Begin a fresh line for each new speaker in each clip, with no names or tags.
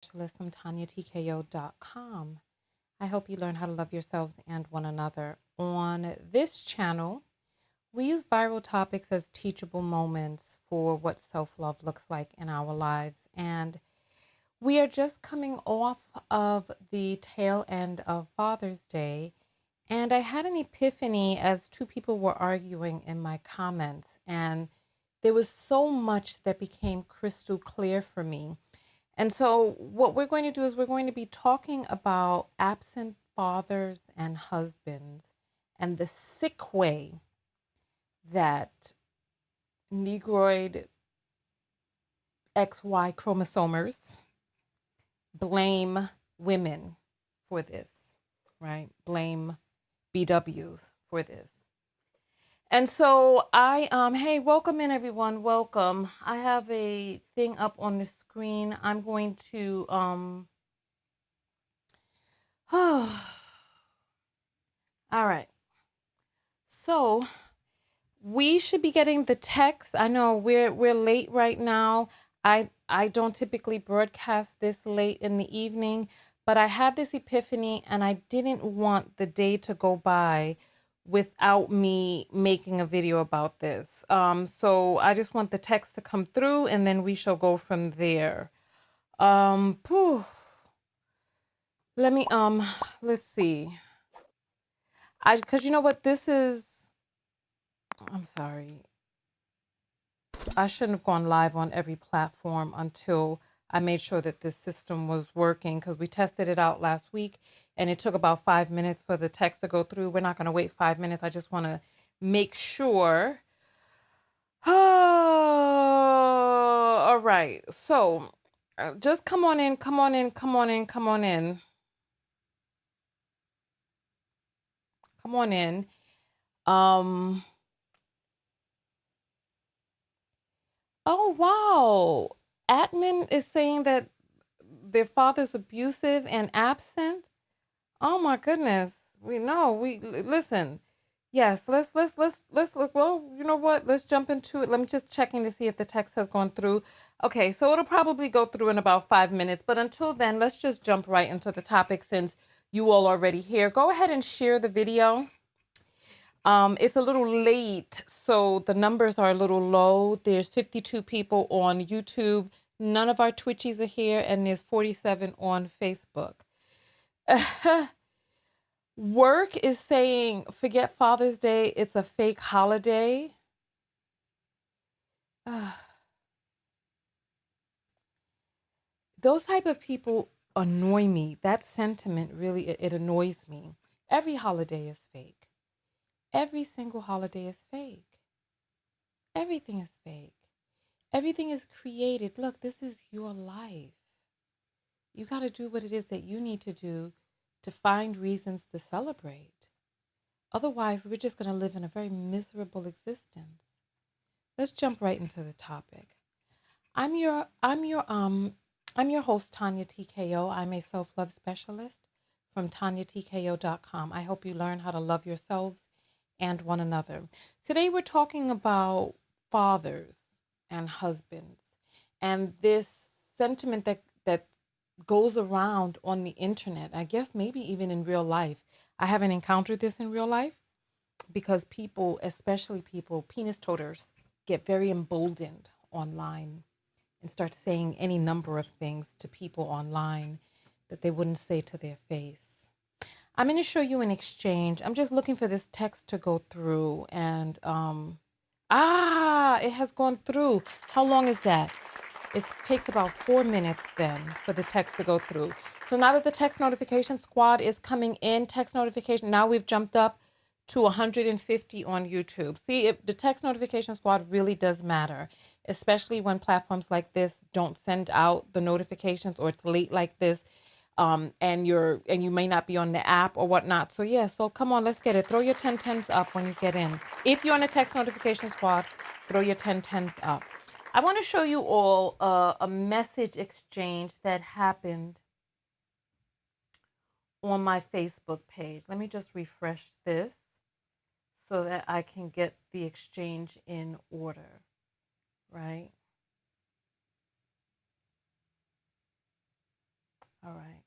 Specialist from TonyaTKO.com. I hope you learn how to love yourselves and one another. On this channel, we use viral topics as teachable moments for what self love looks like in our lives. And we are just coming off of the tail end of Father's Day. And I had an epiphany as two people were arguing in my comments. And there was so much that became crystal clear for me. And so, what we're going to do is we're going to be talking about absent fathers and husbands and the sick way that Negroid XY chromosomers blame women for this, right? Blame BWs for this. And so hey, welcome in everyone. Welcome. I have a thing up on the screen. I'm going to all right. So we should be getting the text. I know we're late right now. I don't typically broadcast this late in the evening, but I had this epiphany and I didn't want the day to go by without me making a video about this. So I just want the text to come through and then we shall go from there. Phew. Let me let's see. Because you know what this is. I'm sorry. I shouldn't have gone live on every platform until I made sure that this system was working, because we tested it out last week and it took about 5 minutes for the text to go through. We're not going to wait 5 minutes. I just want to make sure. All right. So just come on in, come on in, come on in, come on in. Come on in. Oh, wow. Admin is saying that their father's abusive and absent. Oh my goodness. We know. Listen. Yes, let's look. Well, you know what? Let's jump into it. Let me just checking to see if the text has gone through. Okay, so it'll probably go through in about 5 minutes. But until then, let's just jump right into the topic since you all already here. Go ahead and share the video. It's a little late, so the numbers are a little low. There's 52 people on YouTube. None of our Twitchies are here, and there's 47 on Facebook. Work is saying, forget Father's Day, it's a fake holiday. Those type of people annoy me. That sentiment really, it annoys me. Every holiday is fake. Every single holiday is fake. Everything is fake. Everything is created. Look, this is your life. You got to do what it is that you need to do to find reasons to celebrate. Otherwise, we're just going to live in a very miserable existence. Let's jump right into the topic. I'm your host, Tonya TKO. I'm a self-love specialist from TonyaTKO.com. I hope you learn how to love yourselves and one another. Today we're talking about fathers and husbands and this sentiment that goes around on the internet. I guess maybe even in real life. I haven't encountered this in real life because people, especially people, penis toters, get very emboldened online and start saying any number of things to people online that they wouldn't say to their face. I'm going to show you an exchange. I'm just looking for this text to go through and it has gone through. How long is that? It takes about 4 minutes then for the text to go through. So now that the text notification squad is coming in, text notification, now we've jumped up to 150 on YouTube. See, if the text notification squad really does matter, especially when platforms like this don't send out the notifications or it's late like this, and you may not be on the app or whatnot. So yeah, so come on, let's get it. Throw your 1010s up when you get in. If you're on the text notification squad, throw your 1010s up. I want to show you all a message exchange that happened on my Facebook page. Let me just refresh this so that I can get the exchange in order, right? All right.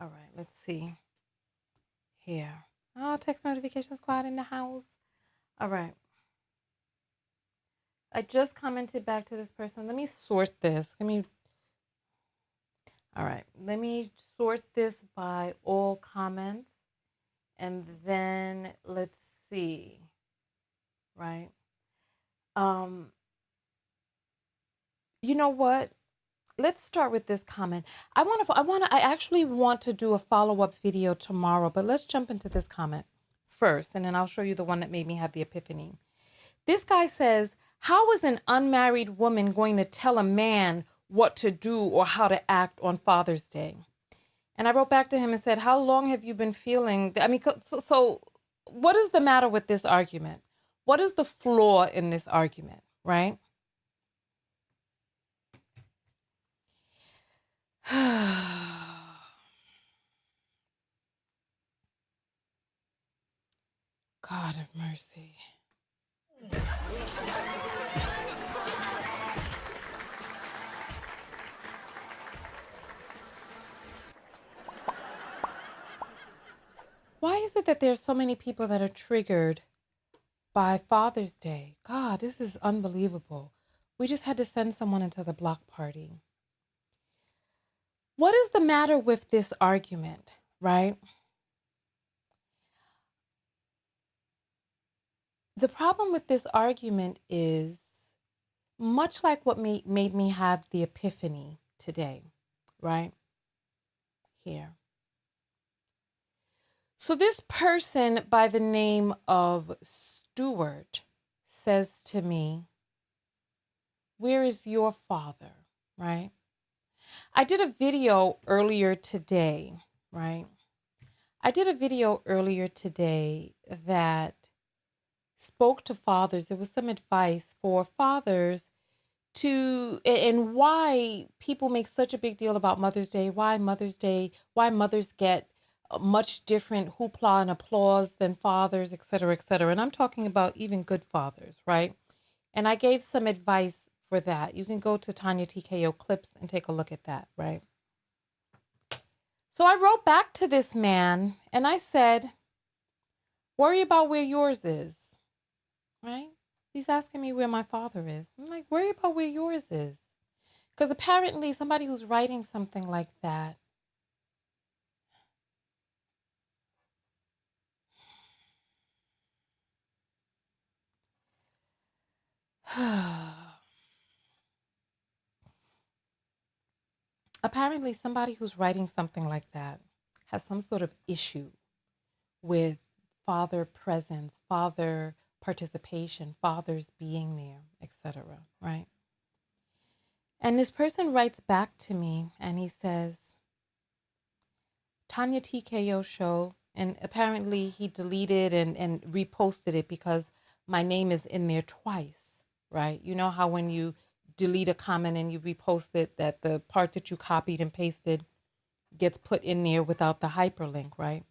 All right. Let's see here. Oh, text notification squad in the house. All right. I just commented back to this person. Let me sort this. All right. Let me sort this by all comments. And then let's see. Right. Um, you know what? Let's start with this comment. I actually want to do a follow-up video tomorrow, but let's jump into this comment first, and then I'll show you the one that made me have the epiphany. This guy says, how is an unmarried woman going to tell a man what to do or how to act on Father's Day? And I wrote back to him and said, how long have you been feeling? I mean, so what is the matter with this argument? What is the flaw in this argument, right? God of mercy. Why is it that there's so many people that are triggered by Father's Day? God, this is unbelievable. We just had to send someone into the block party. What is the matter with this argument, right? The problem with this argument is much like what made me have the epiphany today, right? Here. So this person by the name of Stewart says to me, where is your father, right? I did a video earlier today, right? I did a video earlier today that spoke to fathers. There was some advice for fathers to, and why people make such a big deal about Mother's Day, why mothers get much different hoopla and applause than fathers, et cetera, et cetera. And I'm talking about even good fathers, right? And I gave some advice for that. You can go to Tonya TKO clips and take a look at that, right? So I wrote back to this man and I said, worry about where yours is, right? He's asking me where my father is. I'm like, worry about where yours is. Because apparently somebody who's writing something like that apparently somebody who's writing something like that has some sort of issue with father presence, father participation, fathers being there, etc., right? And this person writes back to me and he says, Tonya TKO show, and apparently he deleted and reposted it because my name is in there twice, right? You know how when you delete a comment and you repost it, that the part that you copied and pasted gets put in there without the hyperlink, right?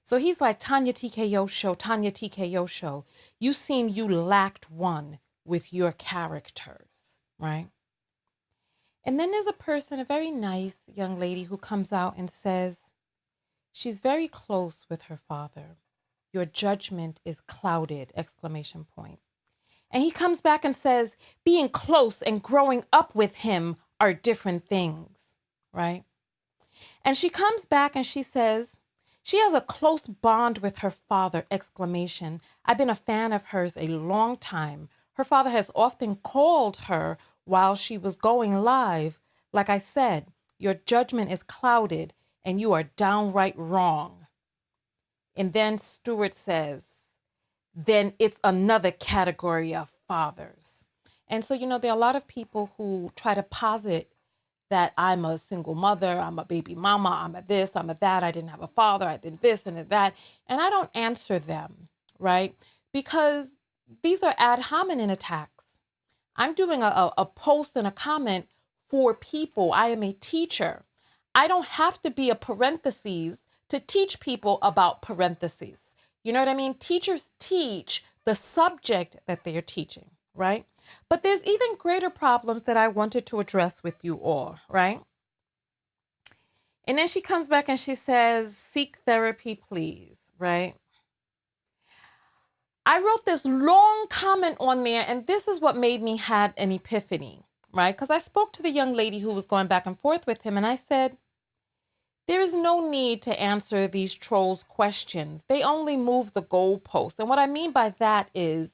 So he's like, Tonya TKO show, Tonya TKO show. You seem you lacked one with your characters, right? And then there's a person, a very nice young lady who comes out and says, she's very close with her father. Your judgment is clouded, exclamation point. And he comes back and says, being close and growing up with him are different things, right? And she comes back and she says, she has a close bond with her father, exclamation. I've been a fan of hers a long time. Her father has often called her while she was going live. Like I said, your judgment is clouded and you are downright wrong. And then Stewart says, then it's another category of fathers. And so, there are a lot of people who try to posit that I'm a single mother, I'm a baby mama, I'm a this, I'm a that, I didn't have a father, I did this and that. And I don't answer them, right? Because these are ad hominem attacks. I'm doing a post and a comment for people. I am a teacher. I don't have to be a parentheses to teach people about parentheses. You know what I mean? Teachers teach the subject that they are teaching, right? But there's even greater problems that I wanted to address with you all, right? And then she comes back and she says, seek therapy, please, right? I wrote this long comment on there, and this is what made me had an epiphany, right? Because I spoke to the young lady who was going back and forth with him, and I said, there is no need to answer these trolls' questions. They only move the goalpost. And what I mean by that is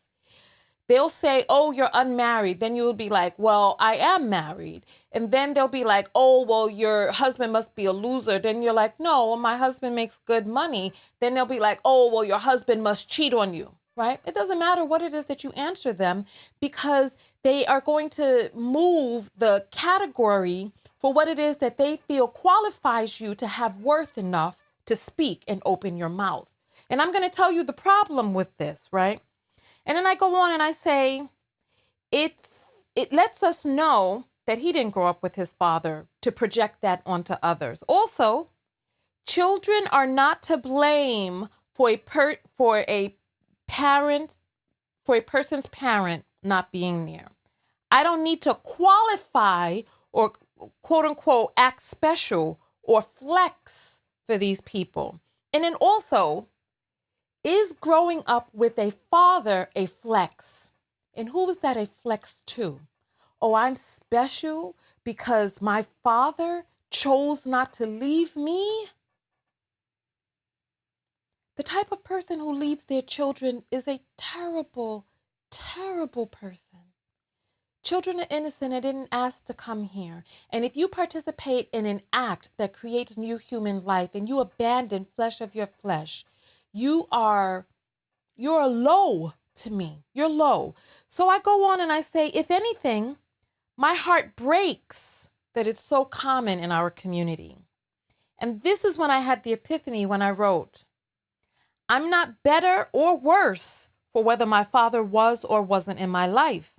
they'll say, oh, you're unmarried. Then you'll be like, well, I am married. And then they'll be like, oh, well, your husband must be a loser. Then you're like, no, well, my husband makes good money. Then they'll be like, oh, well, your husband must cheat on you, right? It doesn't matter what it is that you answer them, because they are going to move the category for what it is that they feel qualifies you to have worth enough to speak and open your mouth. And I'm going to tell you the problem with this, right? And then I go on and I say, it lets us know that he didn't grow up with his father to project that onto others. Also, children are not to blame for a person's parent not being there. I don't need to qualify or quote unquote act special or flex for these people. And then also, is growing up with a father a flex? And who is that a flex to? Oh, I'm special because my father chose not to leave me? The type of person who leaves their children is a terrible, terrible person. Children are innocent and didn't ask to come here. And if you participate in an act that creates new human life and you abandon flesh of your flesh, you're low to me. You're low. So I go on and I say, if anything, my heart breaks that it's so common in our community. And this is when I had the epiphany when I wrote, I'm not better or worse for whether my father was or wasn't in my life.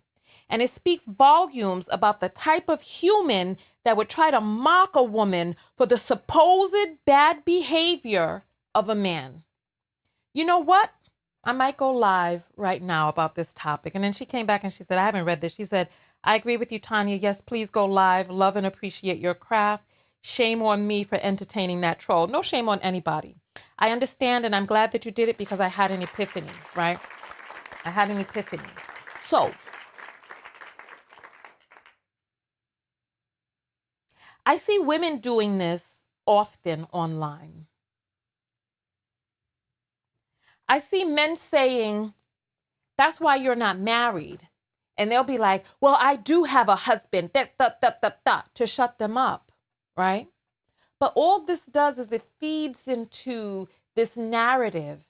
And it speaks volumes about the type of human that would try to mock a woman for the supposed bad behavior of a man. You know what? I might go live right now about this topic. And then she came back and she said, I haven't read this. She said, I agree with you, Tonya. Yes, please go live. Love and appreciate your craft. Shame on me for entertaining that troll. No shame on anybody. I understand, and I'm glad that you did it because I had an epiphany, right? I had an epiphany. So, I see women doing this often online. I see men saying, that's why you're not married. And they'll be like, well, I do have a husband, to shut them up, right? But all this does is it feeds into this narrative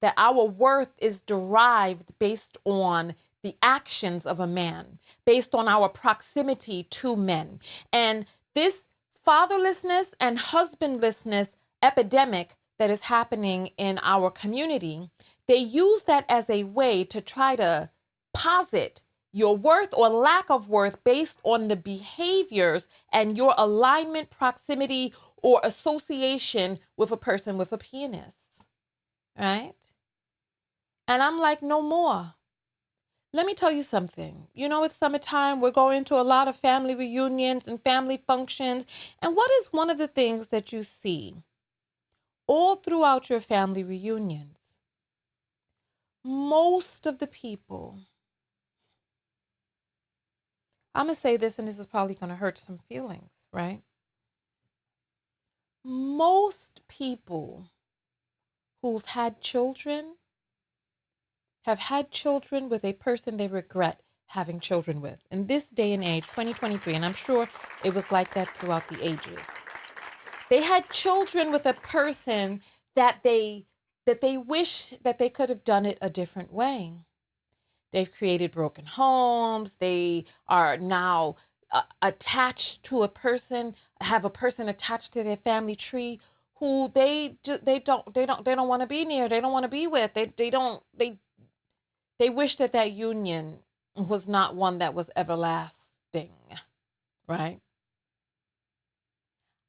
that our worth is derived based on the actions of a man, based on our proximity to men. And this fatherlessness and husbandlessness epidemic that is happening in our community, they use that as a way to try to posit your worth or lack of worth based on the behaviors and your alignment, proximity, or association with a person with a penis, right? And I'm like, no more. Let me tell you something. You know, it's summertime. We're going to a lot of family reunions and family functions. And what is one of the things that you see all throughout your family reunions? Most of the people, I'm going to say this, and this is probably going to hurt some feelings, right? Most people who've had children have had children with a person they regret having children with. In this day and age, 2023, and I'm sure it was like that throughout the ages. They had children with a person that they wish that they could have done it a different way. They've created broken homes. They are now attached to a person, have a person attached to their family tree who they don't want to be near. They don't want to be with. They wish that that union was not one that was everlasting, right?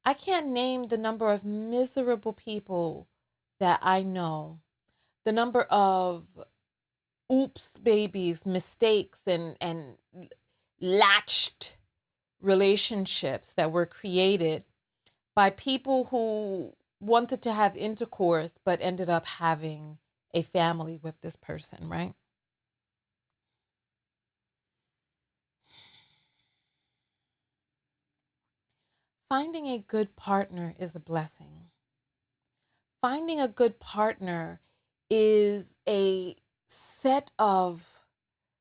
I can't name the number of miserable people that I know, the number of oops babies, mistakes, and latched relationships that were created by people who wanted to have intercourse but ended up having a family with this person, right? Finding a good partner is a blessing. Finding a good partner is a set of,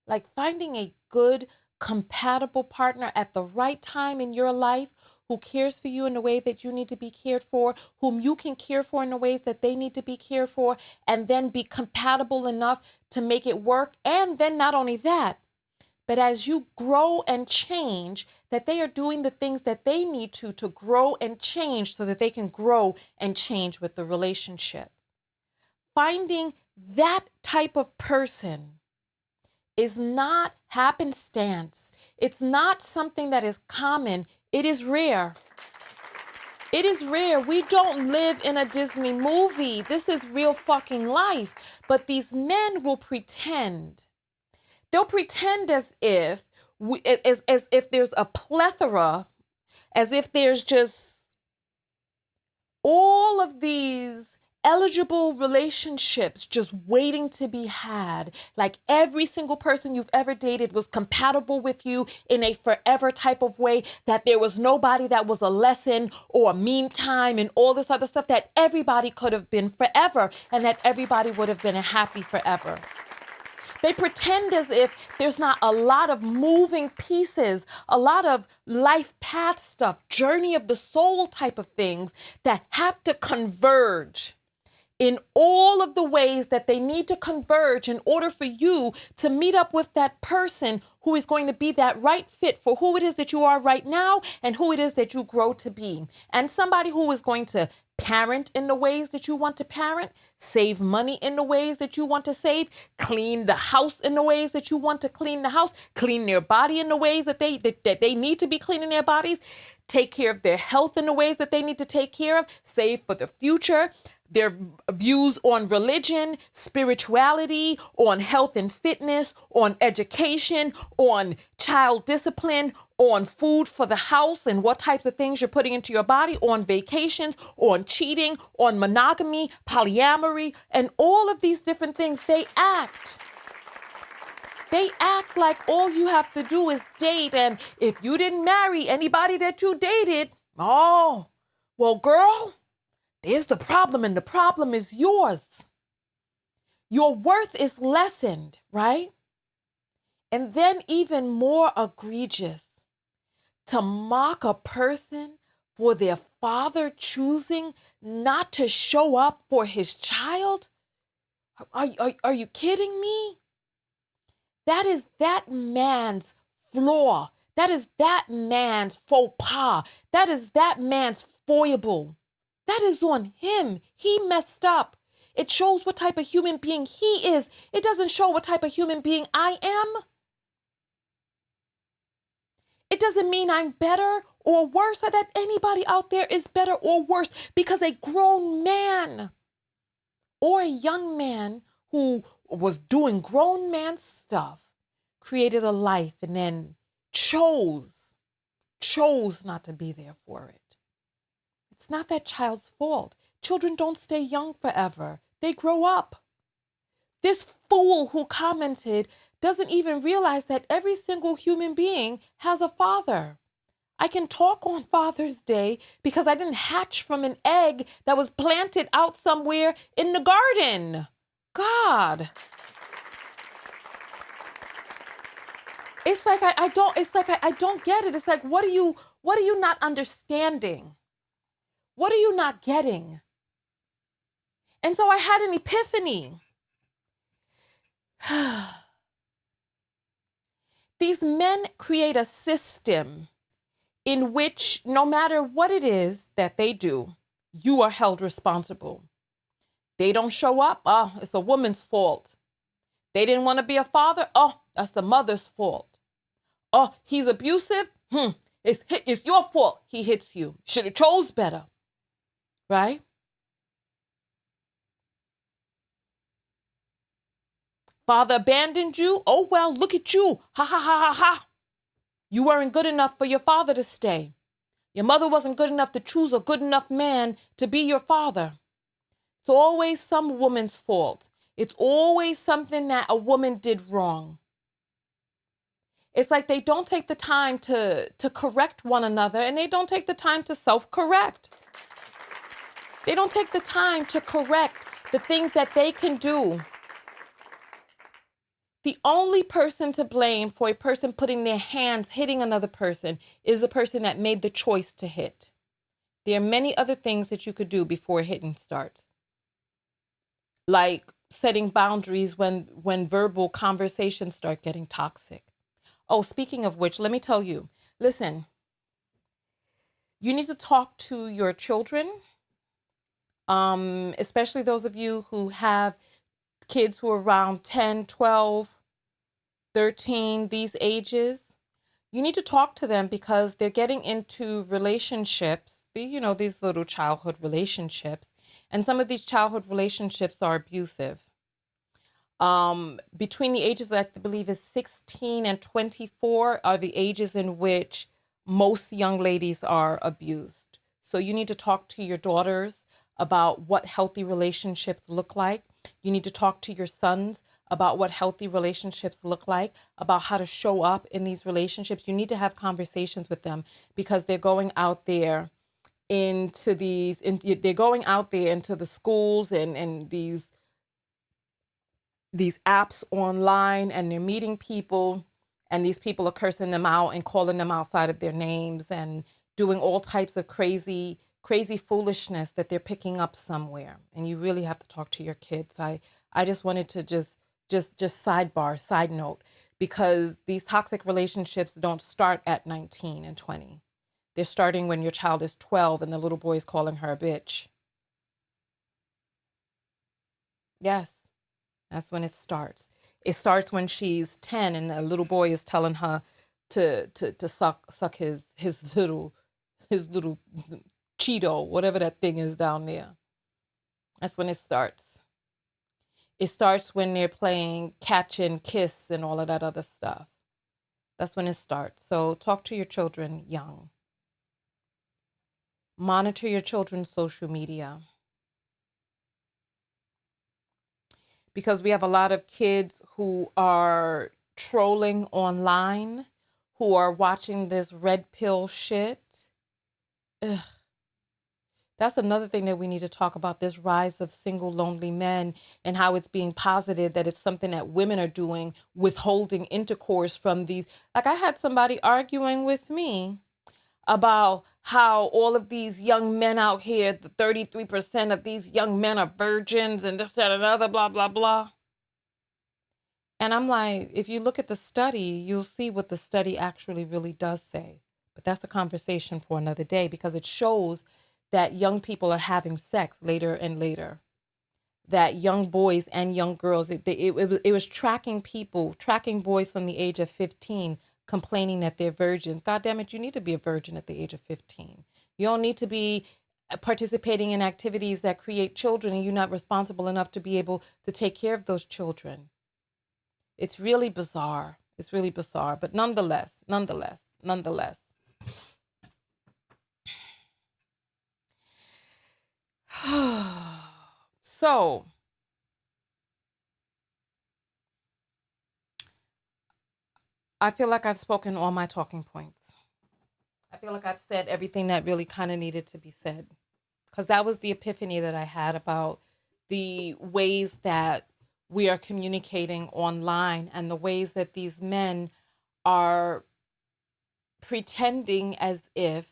like, finding a good, compatible partner at the right time in your life who cares for you in the way that you need to be cared for, whom you can care for in the ways that they need to be cared for, and then be compatible enough to make it work. And then not only that, but as you grow and change, that they are doing the things that they need to grow and change so that they can grow and change with the relationship. Finding that type of person is not happenstance. It's not something that is common. It is rare. It is rare. We don't live in a Disney movie. This is real fucking life. But these men will pretend. They'll pretend as if as if there's a plethora, as if there's just all of these eligible relationships just waiting to be had. Like every single person you've ever dated was compatible with you in a forever type of way, that there was nobody that was a lesson or a meantime and all this other stuff, that everybody could have been forever and that everybody would have been a happy forever. They pretend as if there's not a lot of moving pieces, a lot of life path stuff, journey of the soul type of things that have to converge in all of the ways that they need to converge in order for you to meet up with that person who is going to be that right fit for who it is that you are right now and who it is that you grow to be. And somebody who is going to parent in the ways that you want to parent, save money in the ways that you want to save, clean the house in the ways that you want to clean the house, clean their body in the ways that they need to be cleaning their bodies, take care of their health in the ways that they need to take care of, save for the future, their views on religion, spirituality, on health and fitness, on education, on child discipline, on food for the house and what types of things you're putting into your body, on vacations, on cheating, on monogamy, polyamory, and all of these different things. They act like all you have to do is date. And if you didn't marry anybody that you dated, oh, well, girl, there's the problem, and the problem is yours. Your worth is lessened, right? And then even more egregious, to mock a person for their father choosing not to show up for his child? Are you kidding me? That is that man's flaw. That is that man's faux pas. That is that man's foible. That is on him. He messed up. It shows what type of human being he is. It doesn't show what type of human being I am. It doesn't mean I'm better or worse, or that anybody out there is better or worse, because a grown man or a young man who was doing grown man stuff created a life and then chose not to be there for it. It's not that child's fault. Children don't stay young forever. They grow up. This fool who commented doesn't even realize that every single human being has a father. I can talk on Father's Day because I didn't hatch from an egg that was planted out somewhere in the garden. God. It's like I don't get it. It's like, what are you not understanding? What are you not getting? And so I had an epiphany. These men create a system in which no matter what it is that they do, you are held responsible. They don't show up, oh, it's a woman's fault. They didn't want to be a father, oh, that's the mother's fault. Oh, he's abusive, it's your fault he hits you. Should have chose better. Right? Father abandoned you. Oh, well, look at you. Ha, ha, ha, ha, ha. You weren't good enough for your father to stay. Your mother wasn't good enough to choose a good enough man to be your father. It's always some woman's fault. It's always something that a woman did wrong. It's like they don't take the time to correct one another, and they don't take the time to self-correct. They don't take the time to correct the things that they can do. The only person to blame for a person putting their hands hitting another person is the person that made the choice to hit. There are many other things that you could do before hitting starts. Like setting boundaries when verbal conversations start getting toxic. Oh, speaking of which, let me tell you, listen, you need to talk to your children, especially those of you who have kids who are around 10, 12, 13, these ages. You need to talk to them because they're getting into relationships, these little childhood relationships, and some of these childhood relationships are abusive. Between the ages that I believe is 16 and 24 are the ages in which most young ladies are abused. So you need to talk to your daughters about what healthy relationships look like. You need to talk to your sons about what healthy relationships look like, about how to show up in these relationships. You need to have conversations with them because they're going out there they're going out there into the schools and these apps online, and they're meeting people, and these people are cursing them out and calling them outside of their names and doing all types of crazy foolishness that they're picking up somewhere. And you really have to talk to your kids. I just wanted to just side note, because these toxic relationships don't start at 19 and 20. They're starting when your child is 12 and the little boy is calling her a bitch. Yes. That's when it starts. It starts when she's 10 and the little boy is telling her to suck his little Cheeto, whatever that thing is down there. That's when it starts. It starts when they're playing catch and kiss and all of that other stuff. That's when it starts. So talk to your children young. Monitor your children's social media. Because we have a lot of kids who are trolling online, who are watching this red pill shit. Ugh. That's another thing that we need to talk about, this rise of single lonely men and how it's being posited that it's something that women are doing, withholding intercourse from these. Like, I had somebody arguing with me about how all of these young men out here, the 33% of these young men are virgins and this, that, and other, blah, blah, blah. And I'm like, if you look at the study, you'll see what the study actually really does say. But that's a conversation for another day, because it shows that young people are having sex later and later. That young boys and young girls, it was tracking boys from the age of 15 complaining that they're virgins. God damn it, you need to be a virgin at the age of 15. You don't need to be participating in activities that create children and you're not responsible enough to be able to take care of those children. It's really bizarre. It's really bizarre. But nonetheless. So, I feel like I've spoken all my talking points. I feel like I've said everything that really kind of needed to be said. Because that was the epiphany that I had about the ways that we are communicating online and the ways that these men are pretending as if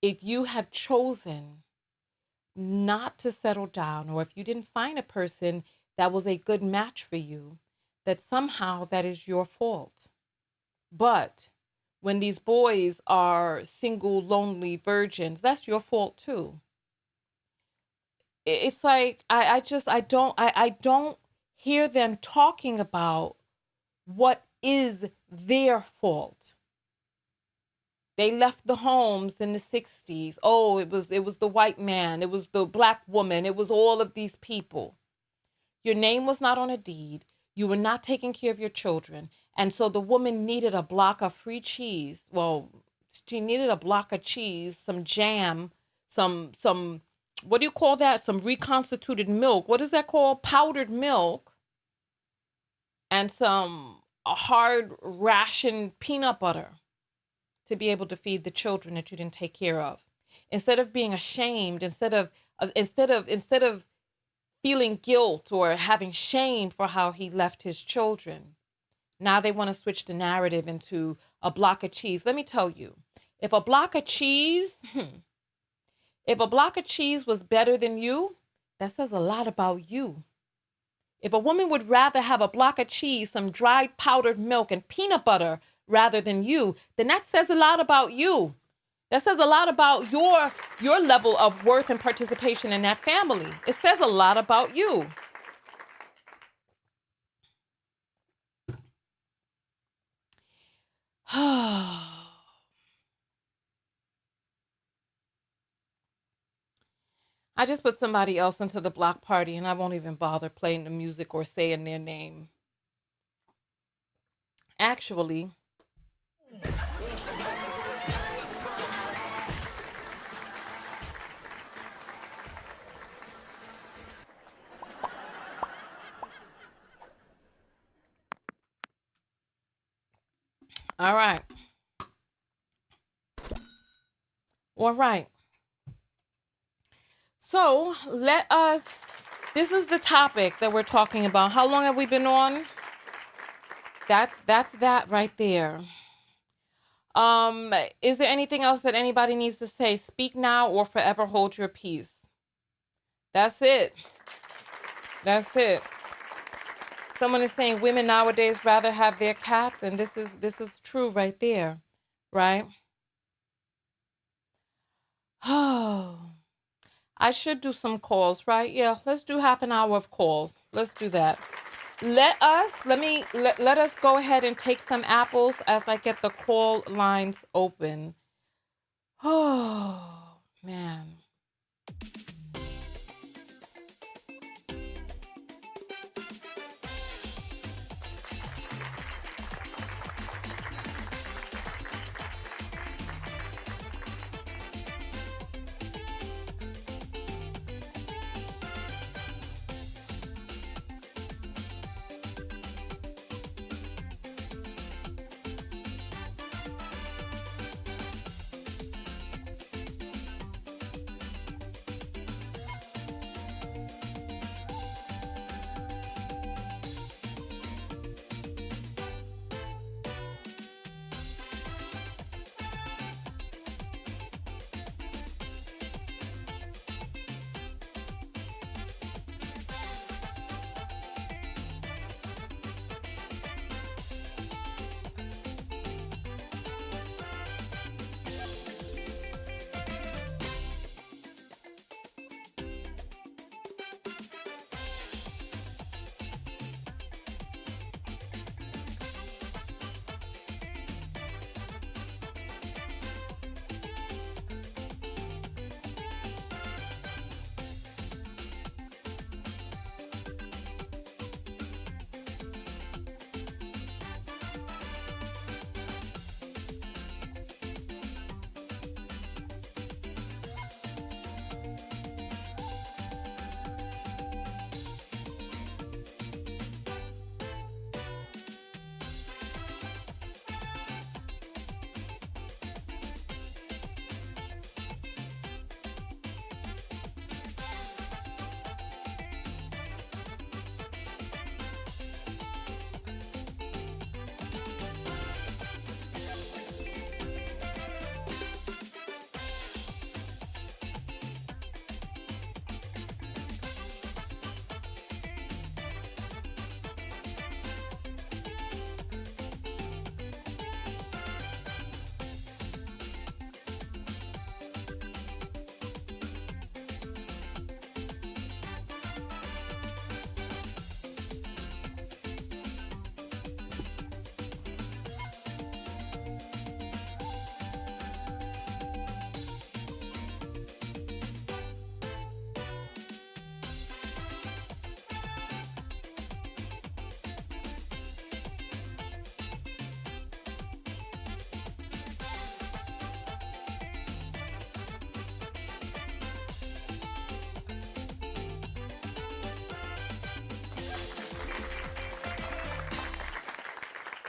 you have chosen not to settle down, or if you didn't find a person that was a good match for you, that somehow that is your fault. But when these boys are single, lonely virgins, that's your fault too. It's like I don't hear them talking about what is their fault. They left the homes in the 60s. Oh, it was the white man, it was the black woman, it was all of these people. Your name was not on a deed. You were not taking care of your children. And so the woman needed a block of free cheese. Well, She needed a block of cheese, some jam, some what do you call that? Some reconstituted milk. What is that called? Powdered milk, and some a hard ration peanut butter to be able to feed the children that you didn't take care of. Instead of being ashamed, instead of feeling guilt or having shame for how he left his children, now they want to switch the narrative into a block of cheese. Let me tell you, if a block of cheese, if a block of cheese was better than you, that says a lot about you. If a woman would rather have a block of cheese, some dried powdered milk, and peanut butter rather than you, then that says a lot about you. That says a lot about your level of worth and participation in that family. It says a lot about you. I just put somebody else into the block party and I won't even bother playing the music or saying their name. Actually, all right. All right. So this is the topic that we're talking about. How long have we been on? That's that right there. Is there anything else that anybody needs to say? Speak now or forever hold your peace. That's it. That's it. Someone is saying women nowadays rather have their cats, and this is true right there, right? Oh, I should do some calls, right? Yeah, let's do half an hour of calls. Let's do that. Let us go ahead and take some apples as I get the call lines open. Oh, man.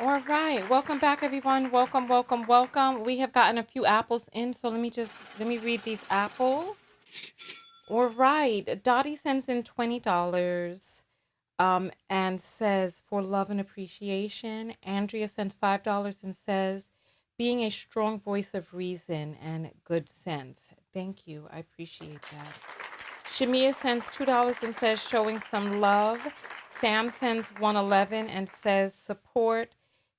All right. Welcome back, everyone. Welcome, welcome, welcome. We have gotten a few apples in, so let me read these apples. All right. Dottie sends in $20 and says for love and appreciation. Andrea sends $5 and says being a strong voice of reason and good sense. Thank you. I appreciate that. Shamia sends $2 and says showing some love. Sam sends 111 and says support.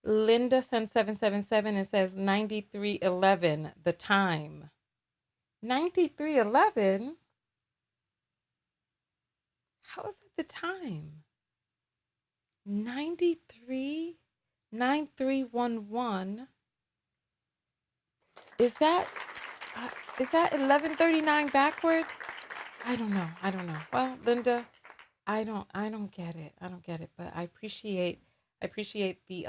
Linda sends 777 and says 9311 the time. 9311? How is that the time? 93 9311. Is that 1139 backward? I don't know. I don't know. Well, Linda, I don't get it. I don't get it, but I appreciate I appreciate the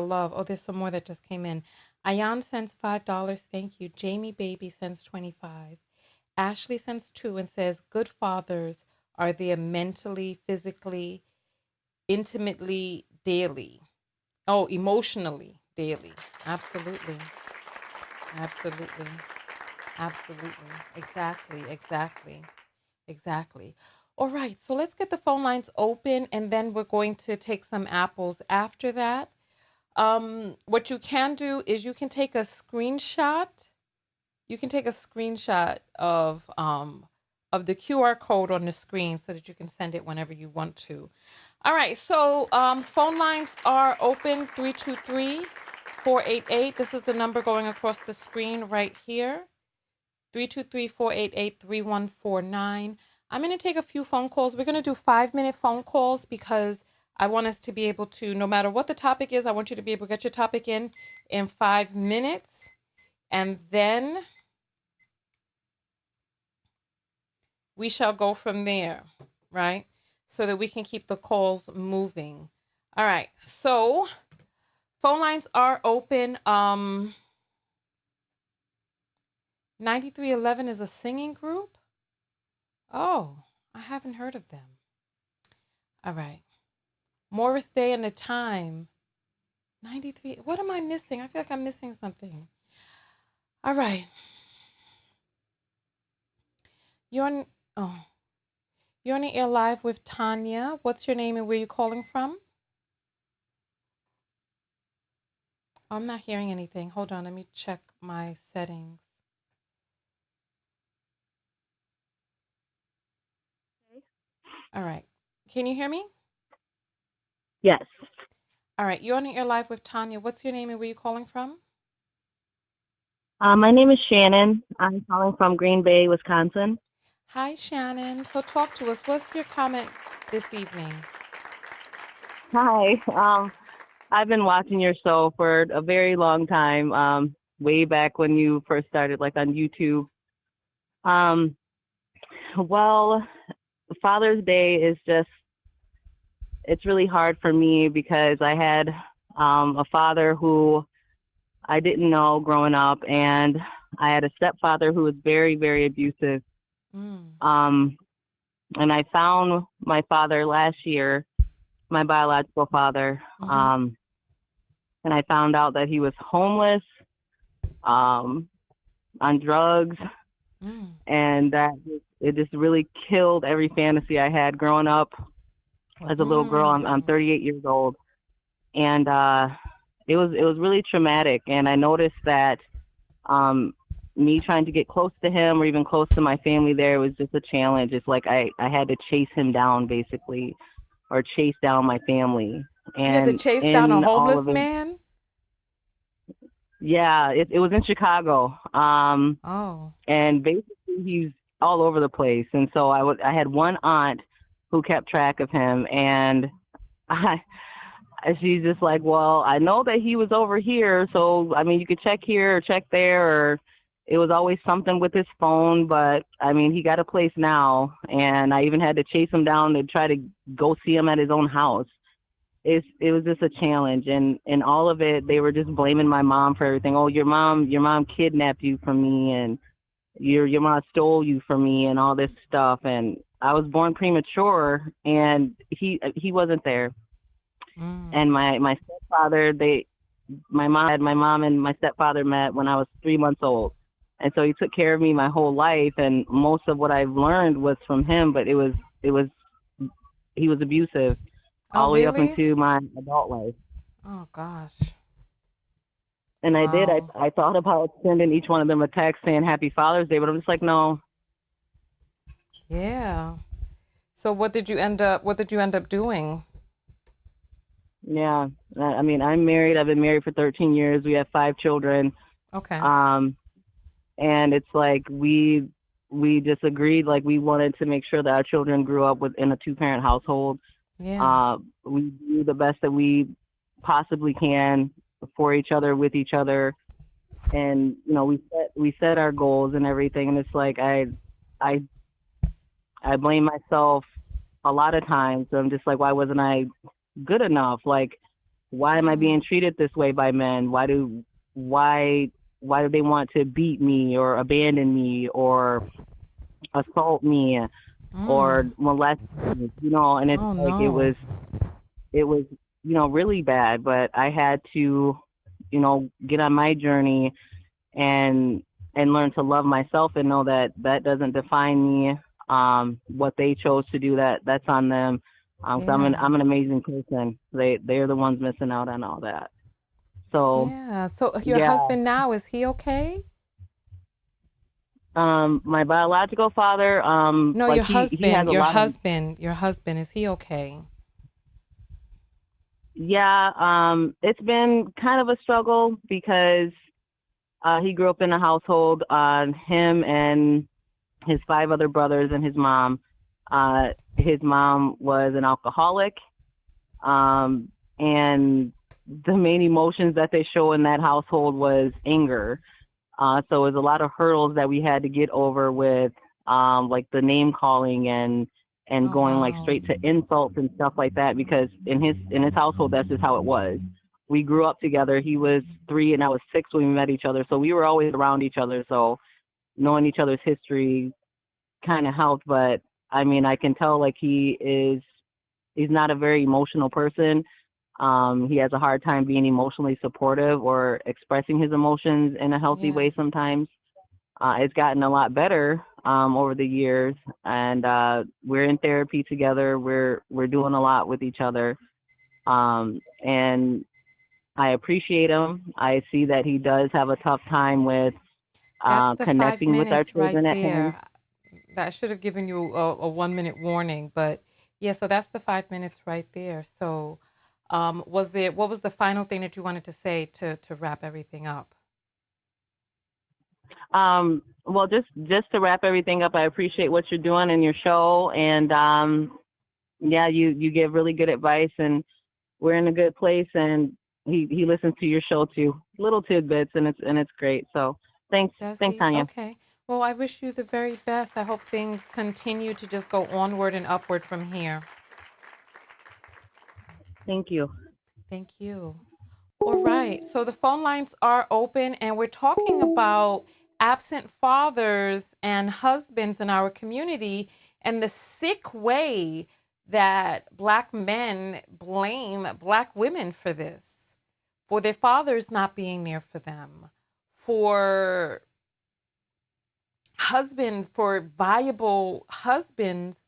love. Oh, there's some more that just came in. Ayan sends $5. Thank you. Jamie Baby sends 25. Ashley sends 2 and says, "Good fathers are there mentally, physically, intimately, daily. Oh, emotionally, daily. Absolutely. Absolutely. Absolutely. Exactly. Exactly. Exactly. All right. So let's get the phone lines open and then we're going to take some apples after that. What you can do is you can take a screenshot. You can take a screenshot of the QR code on the screen so that you can send it whenever you want to. All right, so phone lines are open 323-488. This is the number going across the screen right here. 323-488-3149. I'm going to take a few phone calls. We're going to do 5-minute phone calls because I want us to be able to, no matter what the topic is, I want you to be able to get your topic in 5 minutes. And then we shall go from there, right? So that we can keep the calls moving. All right. So phone lines are open. 9311 is a singing group. Oh, I haven't heard of them. All right. Morris Day and the Time. 93. What am I missing? I feel like I'm missing something. All right. You're on, oh, you're on the air live with Tonya. What's your name and where you calling from? I'm not hearing anything. Hold on, let me check my settings. All right. Can you hear me?
Yes.
All right. You're on the air live with Tonya. What's your name and where you calling from?
My name is Shannon. I'm calling from Green Bay, Wisconsin.
Hi, Shannon. So talk to us. What's your comment this evening?
Hi. I've been watching your show for a very long time, way back when you first started, like on YouTube. Um, well, Father's Day is just, it's really hard for me because I had a father who I didn't know growing up, and I had a stepfather who was very, very abusive.
Mm.
Um, and I found my father last year, my biological father,
Mm-hmm.
and I found out that he was homeless, um, on drugs,
Mm.
and that it just really killed every fantasy I had growing up as a little girl. I'm
Mm.
38 years old, and it was really traumatic. And I noticed that um, me trying to get close to him or even close to my family there was just a challenge. It's like I had to chase him down basically, or chase down my family.
You had to
And
chase down a
in all
homeless
of it,
man?
yeah, it was in Chicago.
Oh.
And basically he's all over the place. And so I had one aunt who kept track of him, and I she's just like, well, I know that he was over here, so I mean, you could check here or check there, or it was always something with his phone. But I mean, he got a place now, and I even had to chase him down to try to go see him at his own house. It was just a challenge, and all of it, they were just blaming my mom for everything. Oh, your mom kidnapped you from me, and your mom stole you from me, and all this stuff. And I was born premature, and he wasn't there.
Mm.
And my stepfather, my mom and my stepfather met when I was 3 months old. And so he took care of me my whole life, and most of what I've learned was from him. But it was he was abusive
Oh,
all the way up
really?
into my adult life.
Oh, gosh.
And I did.
Wow.
I thought about sending each one of them a text saying Happy Father's Day, but I'm just like, no.
Yeah. So what did you end up doing?
Yeah. I mean, I'm married. I've been married for 13 years. We have 5 children.
Okay.
Um, and it's like we just agreed like we wanted to make sure that our children grew up within a two-parent household.
Yeah.
We do the best that we possibly can for each other, with each other, and we set our goals and everything. And it's like I I blame myself a lot of times. I'm just like, why wasn't I good enough? Like, why am I
Mm.
being treated this way by men? Why why do they want to beat me or abandon me or assault me or
Mm.
molest me? And it's
Oh
like it
no.
was it was really bad. But I had to get on my journey and learn to love myself and know that that doesn't define me. What they chose to do, that's on them. So
Yeah.
I'm an amazing person. They're the ones missing out on all that. So
Yeah. So your
yeah.
husband now, is he okay?
My biological father,
No,
like
your
he has
husband,
a
your
lot of.
husband, your husband, is he okay?
Yeah. It's been kind of a struggle because he grew up in a household. Him and his 5 other brothers and his mom. His mom was an alcoholic, um, and the main emotions that they show in that household was anger. So it was a lot of hurdles that we had to get over with, like the name calling and
Oh
going like
wow.
straight to insults and stuff like that. Because in his household, that's just how it was. We grew up together. He was 3 and I was 6 when we met each other, so we were always around each other. So knowing each other's history kind of helped. But I mean, I can tell like he's not a very emotional person. He has a hard time being emotionally supportive or expressing his emotions in a healthy
Yeah.
way sometimes. It's gotten a lot better over the years, and we're in therapy together. We're doing a lot with each other, and I appreciate him. I see that he does have a tough time with
That's the five
connecting with our
minutes right
children at times.
there. That should have given you a 1 minute warning, but yeah, so that's the 5 minutes right there. So, what was the final thing that you wanted to say to wrap everything up?
Well, just to wrap everything up, I appreciate what you're doing in your show, and yeah, you give really good advice, and we're in a good place. And he listens to your show too, little tidbits, and it's great. So
Does
thanks,
he?
Tanya.
Okay. Well, I wish you the very best. I hope things continue to just go onward and upward from here.
Thank you.
Thank you. All right. So the phone lines are open, and we're talking about absent fathers and husbands in our community and the sick way that Black men blame Black women for this, for their fathers not being there for them, for husbands, for viable husbands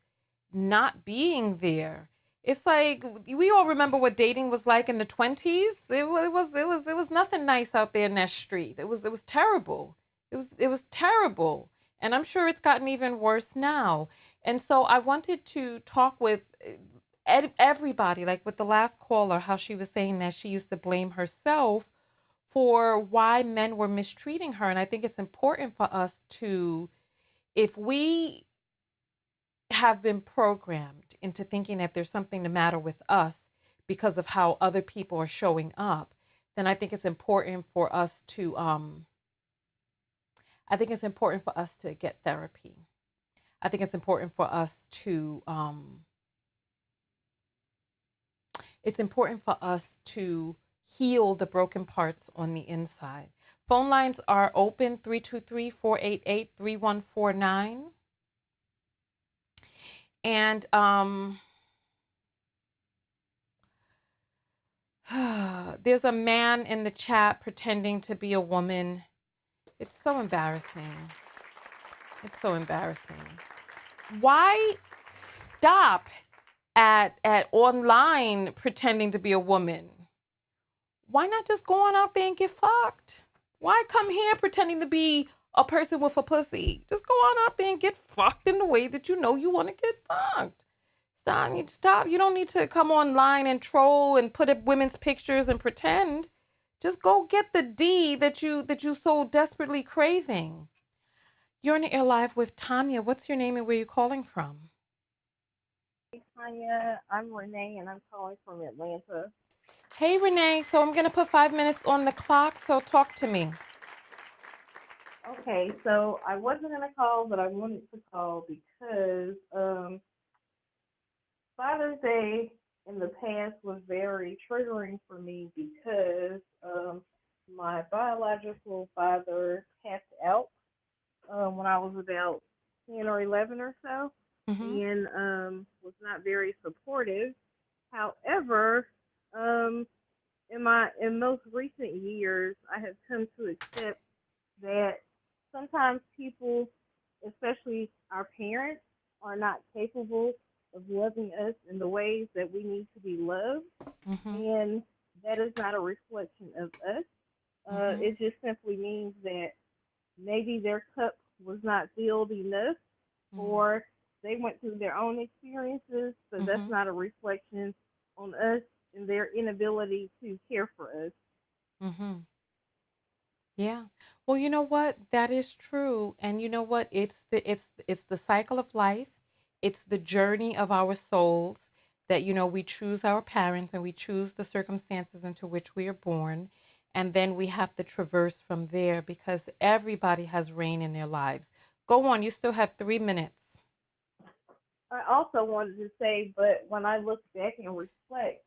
not being there. It's like we all remember what dating was like in the 20s. It was nothing nice out there in that street. It was terrible. It was terrible. And I'm sure it's gotten even worse now. And so I wanted to talk with everybody, like with the last caller, how she was saying that she used to blame herself for why men were mistreating her. And I think it's important for us to, if we have been programmed into thinking that there's something the matter with us because of how other people are showing up, then I think it's important for us to get therapy. I think it's important for us to heal the broken parts on the inside. Phone lines are open 323-488-3149. And There's a man in the chat pretending to be a woman. It's so embarrassing. It's so embarrassing. Why stop at online pretending to be a woman? Why not just go on out there and get fucked? Why come here pretending to be a person with a pussy? Just go on out there and get fucked in the way that you know you want to get fucked. Stop. Stop. You don't need to come online and troll and put up women's pictures and pretend. Just go get the D that you so desperately craving. You're in the air live with Tonya. What's your name and where you calling from?
Hey, Tonya, I'm Renee and I'm calling from Atlanta.
Hey Renee. So I'm gonna put 5 minutes on the clock. So talk to me.
Okay, so I wasn't gonna call, but I wanted to call because Father's Day in the past was very triggering for me because my biological father passed out when I was about 10 or 11 or so,
Mm-hmm.
and was not very supportive. However, um, in most recent years, I have come to accept that sometimes people, especially our parents, are not capable of loving us in the ways that we need to be loved,
Mm-hmm.
and that is not a reflection of us.
Mm-hmm.
It just simply means that maybe their cup was not filled enough, or they went through their own experiences, so that's
Mm-hmm.
not a reflection on us and their inability to care for us.
Mm-hmm. Yeah. Well, you know what? That is true. And you know what? It's the cycle of life. It's the journey of our souls that we choose our parents and we choose the circumstances into which we are born. And then we have to traverse from there because everybody has rain in their lives. Go on, you still have 3 minutes.
I also wanted to say, but when I look back and reflect,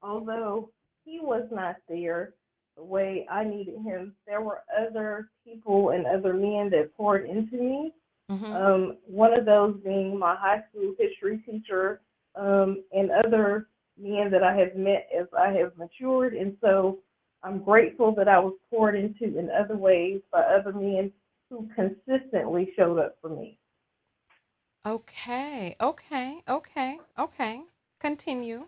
although he was not there the way I needed him, there were other people and other men that poured into me.
Mm-hmm.
One of those being my high school history teacher, and other men that I have met as I have matured. And so I'm grateful that I was poured into in other ways by other men who consistently showed up for me.
Okay. Okay. Okay. Okay. Continue.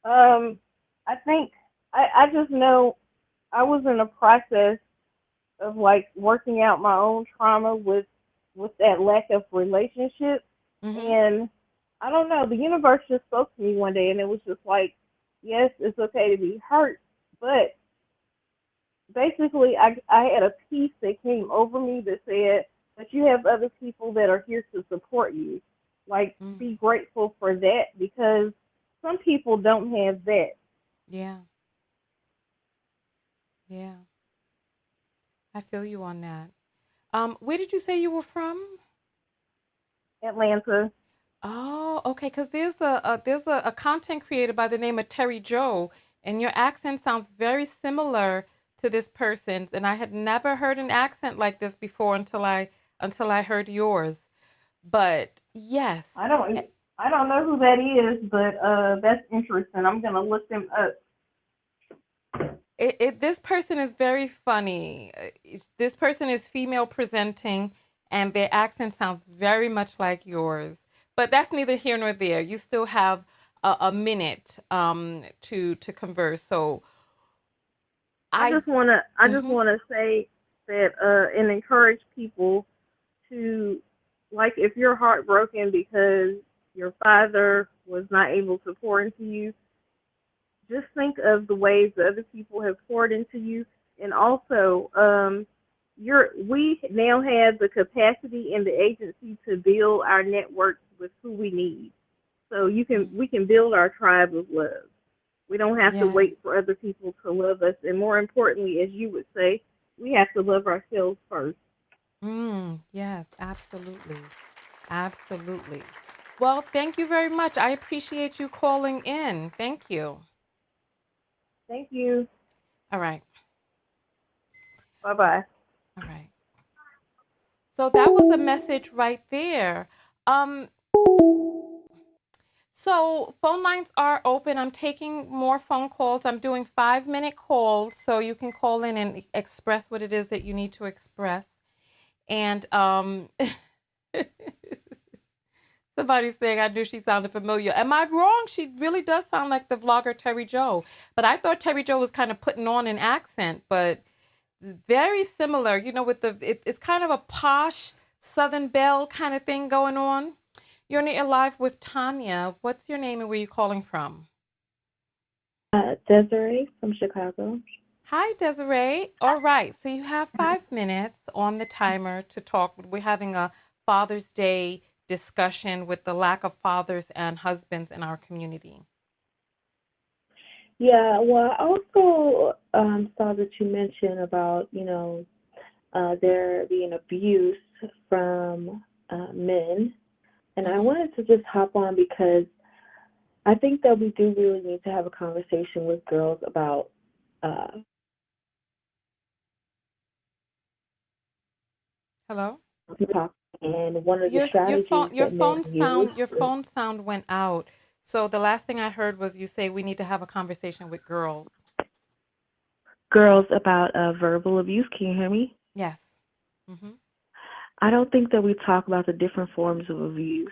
Um, I think I just know I was in a process of like working out my own trauma with that lack of relationship,
Mm-hmm.
and I don't know, the universe just spoke to me one day and it was just like, yes, it's okay to be hurt, but basically I had a peace that came over me that said that you have other people that are here to support you. Like,
Mm.
be grateful for that because some people don't have that.
Yeah. Yeah. I feel you on that. Where did you say you were from?
Atlanta.
Oh, okay. Because there's a content creator by the name of Terry Joe, and your accent sounds very similar to this person's. And I had never heard an accent like this before until I heard yours. But yes,
I don't I don't know who that is, but that's interesting. I'm gonna look them up.
this person is very funny. This person is female presenting, and their accent sounds very much like yours. But that's neither here nor there. You still have a minute to converse. So I.
I just
Mhm.
wanna say that and encourage people to, like, if you're heartbroken because your father was not able to pour into you, just think of the ways that other people have poured into you, and also we now have the capacity and the agency to build our networks with who we need. So
Mm.
we can build our tribe of love. We don't have to
Yes.
wait for other people to love us, and more importantly, as you would say, we have to love ourselves first.
Yes, absolutely. Absolutely. Well, thank you very much. I appreciate you calling in. Thank you.
Thank you.
All right.
Bye bye.
All right. So that was a message right there. Um So phone lines are open. I'm taking more phone calls. I'm doing 5-minute calls, so you can call in and express what it is that you need to express. And somebody's saying I knew she sounded familiar. Am I wrong? She really does sound like the vlogger Terry Joe. But I thought Terry Joe was kind of putting on an accent, but very similar. With it's kind of a posh Southern Belle kind of thing going on. You're on It Live with Tonya. What's your name and where you calling from?
Desiree from Chicago.
Hi, Desiree. All right. So you have 5 minutes on the timer to talk. We're having a Father's Day discussion with the lack of fathers and husbands in our community.
Yeah, well, I also saw that you mentioned about, there being abuse from men. And I
Mm-hmm.
wanted to just hop on because I think that we do really need to have a conversation with girls about uh,
Hello?
talk. And one of the
Your phone
strategies
your
that men
phone
use
sound your
is
phone sound went out. So the last thing I heard was you say we need to have a conversation with girls.
girls about verbal abuse. Can you hear me?
Yes. Mm-hmm.
I don't think that we talk about the different forms of abuse.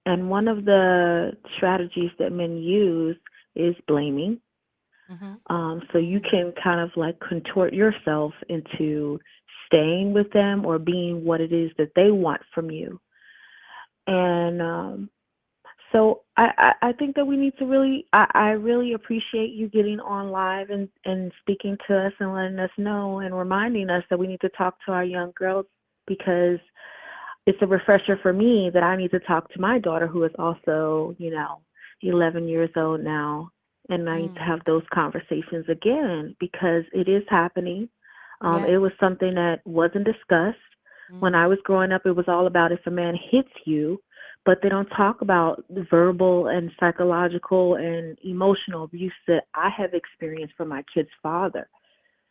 And one of the strategies that men use is blaming.
Mm-hmm.
So you can kind of like contort yourself into staying with them or being what it is that they want from you. And so I think that we need to really, I really appreciate you getting on live and speaking to us and letting us know and reminding us that we need to talk to our young girls because it's a refresher for me that I need to talk to my daughter who is also, 11 years old now. And I need to
Mm.
have those conversations again because it is happening. It
Yes.
was something that wasn't discussed. When I
Mm.
was growing up, it was all about if a man hits you, but they don't talk about the verbal and psychological and emotional abuse that I have experienced from my kid's father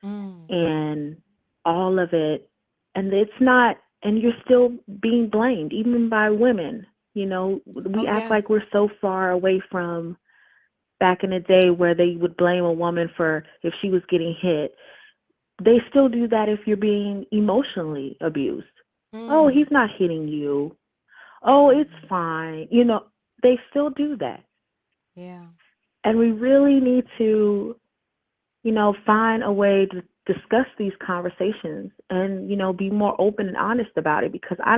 Mm.
and all of it. And it's not, and you're still being blamed, even by women.
Oh,
We act like
yes.
we're so far away from back in the day where they would blame a woman for if she was getting hit. They still do that if you're being emotionally abused. Oh, he's
Mm.
not hitting you. Oh, it's
Mm.
fine. They still do that.
Yeah.
And we really need to find a way to discuss these conversations and, be more open and honest about it because I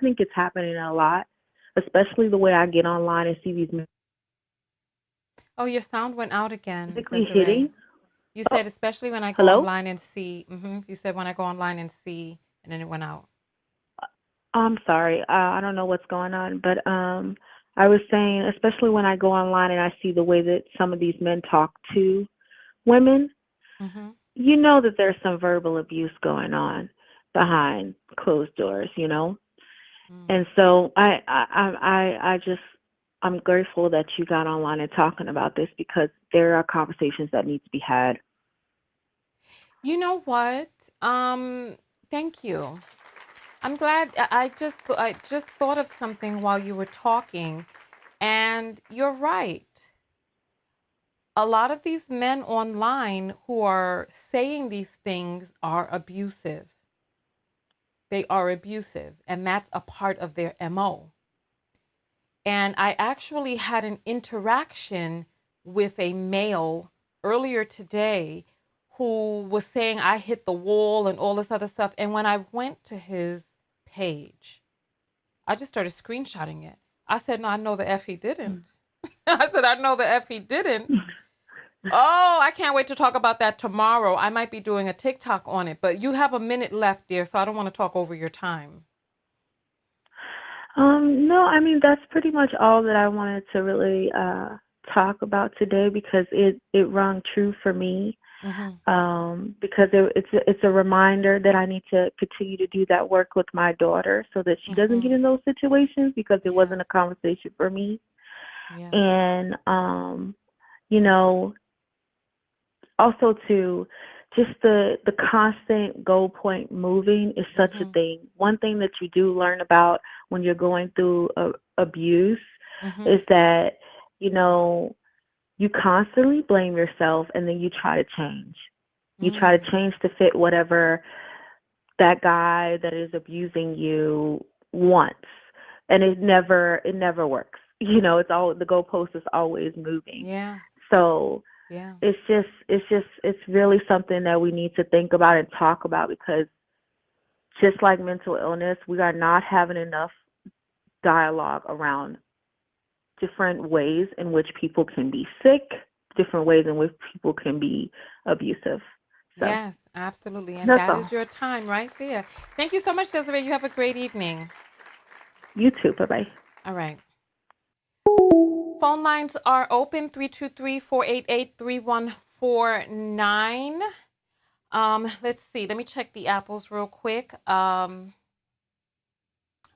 think it's happening a lot, especially the way I get online and see these men
Oh, your sound went out again,
physically
Desiree.
hitting.
You
Oh,
said especially when I go
hello?
online and see. You said when I go online and see, and then it went out.
I'm sorry. I don't know what's going on, but I was saying, especially when I go online and I see the way that some of these men talk to women,
Mm-hmm.
you know that there's some verbal abuse going on behind closed doors.
Mm.
And so I'm grateful that you got online and talking about this because there are conversations that need to be had.
You know what? Thank you. I'm glad. I just thought of something while you were talking, and you're right. A lot of these men online who are saying these things are abusive. They are abusive, and that's a part of their MO. And I actually had an interaction with a male earlier today who was saying I hit the wall and all this other stuff. And when I went to his page, I just started screenshotting it. I said, no, I know the F he didn't. I said, I know the F he didn't. Oh, I can't wait to talk about that tomorrow. I might be doing a TikTok on it, but you have a minute left, dear, so I don't want to talk over your time.
No, I mean that's pretty much all that I wanted to really talk about today because it rung true for me.
Mm-hmm.
Because it's a reminder that I need to continue to do that work with my daughter so that she doesn't get
Mm-hmm.
in those situations because it
Yeah.
wasn't a conversation for me.
Yeah.
And you know, also to just the constant goal point moving is such a
Mm-hmm.
thing. One thing that you do learn about when you're going through abuse
Mm-hmm.
is that, you know, you constantly blame yourself and then you try to change. You try
Mm.
to change to fit whatever that guy that is abusing you wants. And it never works. It's all the goalpost is always moving.
Yeah.
So
Yeah.
it's really something that we need to think about and talk about, because just like mental illness, we are not having enough dialogue around different ways in which people can be sick, different ways in which people can be abusive. So
Yes, absolutely. And
that's
that is
all.
your time right there. Thank you so much, Desiree. You have a great evening.
You too. Bye bye.
All right. Phone lines are open 323-488-3149. Let's see. Let me check the apples real quick. All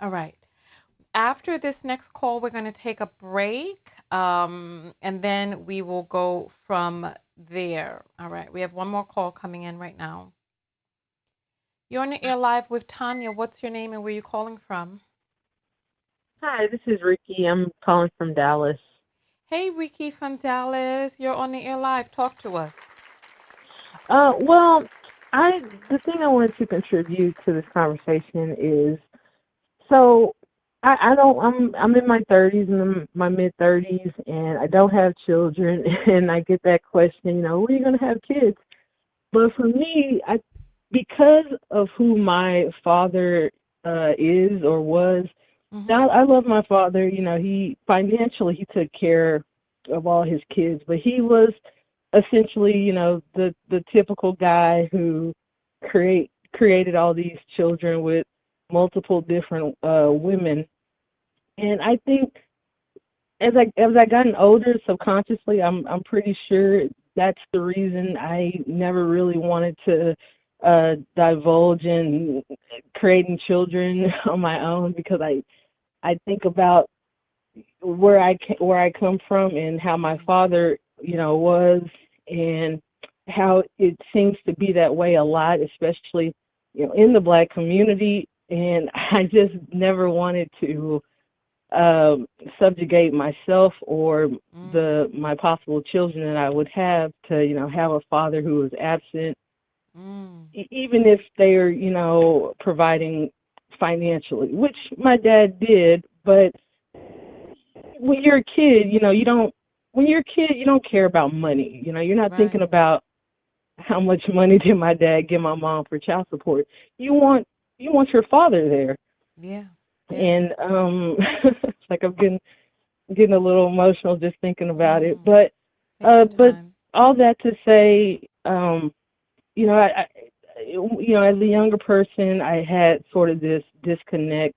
right. After this next call, we're going to take a break. And then we will go from there. All right. We have one more call coming in right now. You're on the air live with Tonya. What's your name and where you calling from?
Hi, this is Ricky. I'm calling from Dallas.
Hey, Ricky from Dallas. You're on the air live. Talk to us.
Well, the thing I wanted to contribute to this conversation is, so I don't I'm in my 30s and my mid 30s, and I don't have children, and I get that question, when are you going to have kids? But for me, because of who my father is or was.
Mm-hmm.
Now, I love my father. He financially he took care of all his kids, but he was essentially, the typical guy who created all these children with multiple different women. And I think as I gotten older, subconsciously, I'm pretty sure that's the reason I never really wanted to divulge in creating children on my own, because I think about where I come from and how my father, was, and how it seems to be that way a lot, especially, in the Black community. And I just never wanted to subjugate myself or my possible children that I would have to, have a father who was absent, even if they are, providing financially, which my dad did. But when you're a kid, you don't care about money. You're not thinking
Right.
about how much money did my dad give my mom for child support. You want your father there.
Yeah. Yeah.
And it's like I'm getting a little emotional just thinking about it.
Mm.
But
Take your
but
time.
all that to say, I as a younger person, I had sort of this disconnect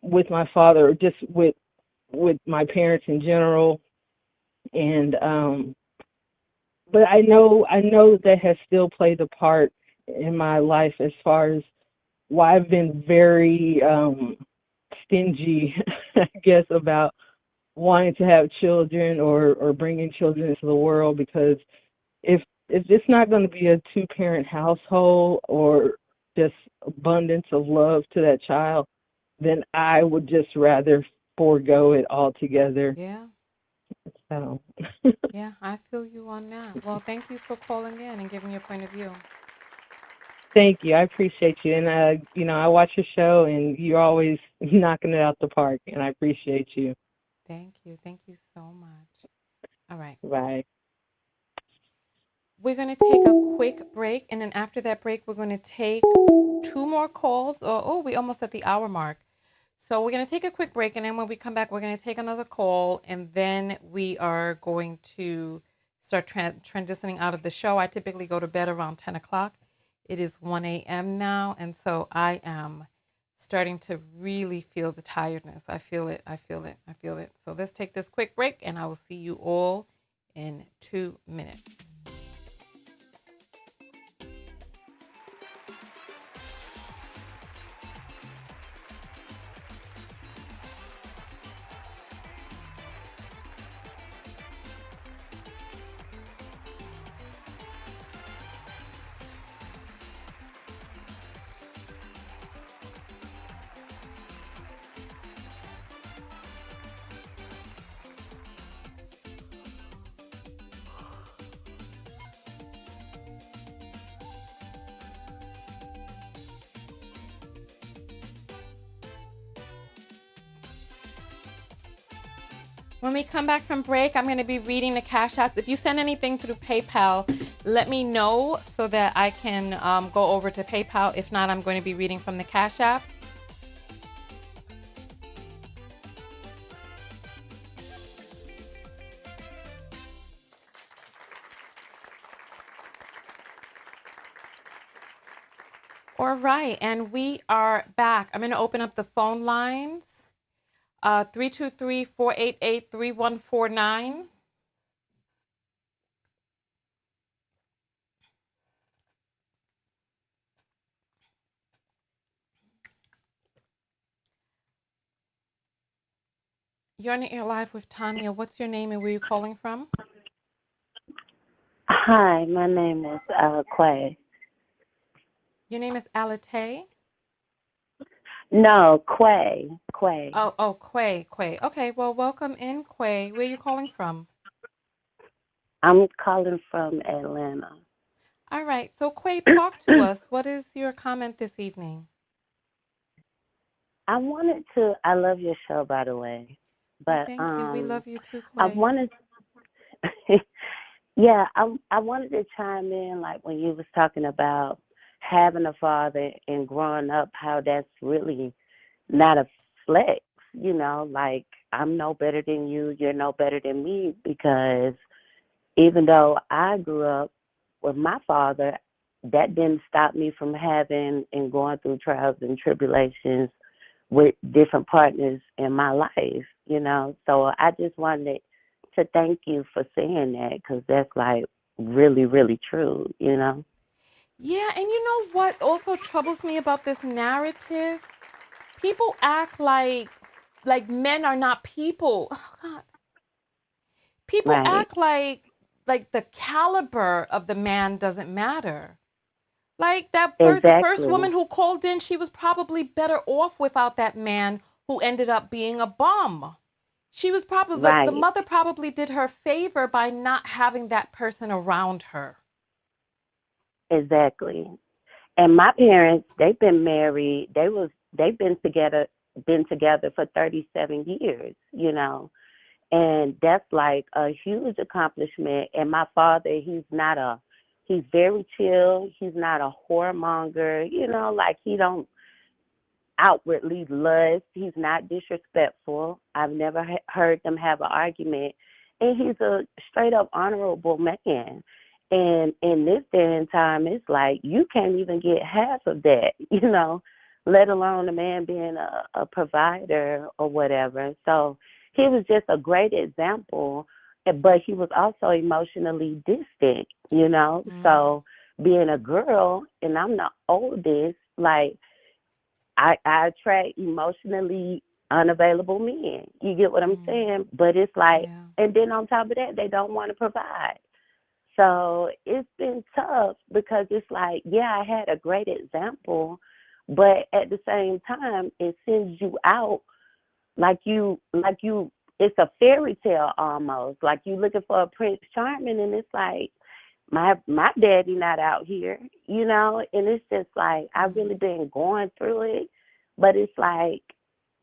with my father, or just with my parents in general. And but I know that has still played a part in my life, as far as why I've been very stingy, I guess, about wanting to have children, or bringing children into the world, because if it's not going to be a two-parent household or just abundance of love to that child, then I would just rather forego it altogether.
Yeah.
So
Yeah. I feel you on that. Well, thank you for calling in and giving your point of view.
thank you. I appreciate you. And I watch your show, and you're always knocking it out the park, and I appreciate you.
Thank you. Thank you so much. All right.
Bye.
We're going to take a quick break. And then after that break, we're going to take two more calls. We almost at the hour mark. So we're going to take a quick break. And then when we come back, we're going to take another call. And then we are going to start transitioning out of the show. I typically go to bed around 10 o'clock. It is 1 a.m. now. And so I am starting to really feel the tiredness. I feel it. I feel it. I feel it. So let's take this quick break. And I will see you all in 2 minutes. When we come back from break, I'm going to be reading the Cash Apps. If you send anything through PayPal, let me know so that I can go over to PayPal. If not, I'm going to be reading from the Cash Apps. All right, and we are back. I'm going to open up the phone lines. 323-488-3149. You're on the air live with Tonya. What's your name and where are you calling from?
Hi, my name is Quay.
Your name is Alate?
No, Quay. Quay.
Oh, Quay. Okay, well, welcome in, Quay. Where are you calling from?
I'm calling from Atlanta.
All right, so Quay, talk to us. What is your comment this evening?
I love your show, by the way,
Oh,
but
thank you. We love you too,
I
Quay.
wanted, yeah, I wanted to chime in, like when you was talking about having a father and growing up, how that's really not a flex, like I'm no better than you, you're no better than me, because even though I grew up with my father, that didn't stop me from having and going through trials and tribulations with different partners in my life. So I just wanted to thank you for saying that, because that's like really, really true.
Yeah, and you know what also troubles me about this narrative? People act like men are not people. Oh God. People
Right.
act like the caliber of the man doesn't matter. Like the first
Exactly.
woman who called in, she was probably better off without that man who ended up being a bum. She was probably the
Right.
mother probably did her favor by not having that person around her.
Exactly. And my parents, they've been married. They've been together for 37 years. And that's like a huge accomplishment. And my father, he's very chill. He's not a whoremonger, like he don't outwardly lust. He's not disrespectful. I've never heard them have an argument. And he's a straight up honorable man. And in this day and time, it's like you can't even get half of that, let alone a man being a provider or whatever. So he was just a great example, but he was also emotionally distant.
Mm,
So being a girl, and I'm the oldest, like, I attract emotionally unavailable men. You get what I'm
mm,
saying? But it's like,
yeah.
and then on top of that, they don't want to provide. So it's been tough, because it's like, yeah, I had a great example, but at the same time, it sends you out like you, it's a fairy tale almost. Like you looking for a Prince Charming, and it's like, my daddy not out here. And it's just like I've
Mm.
really been going through it, but it's like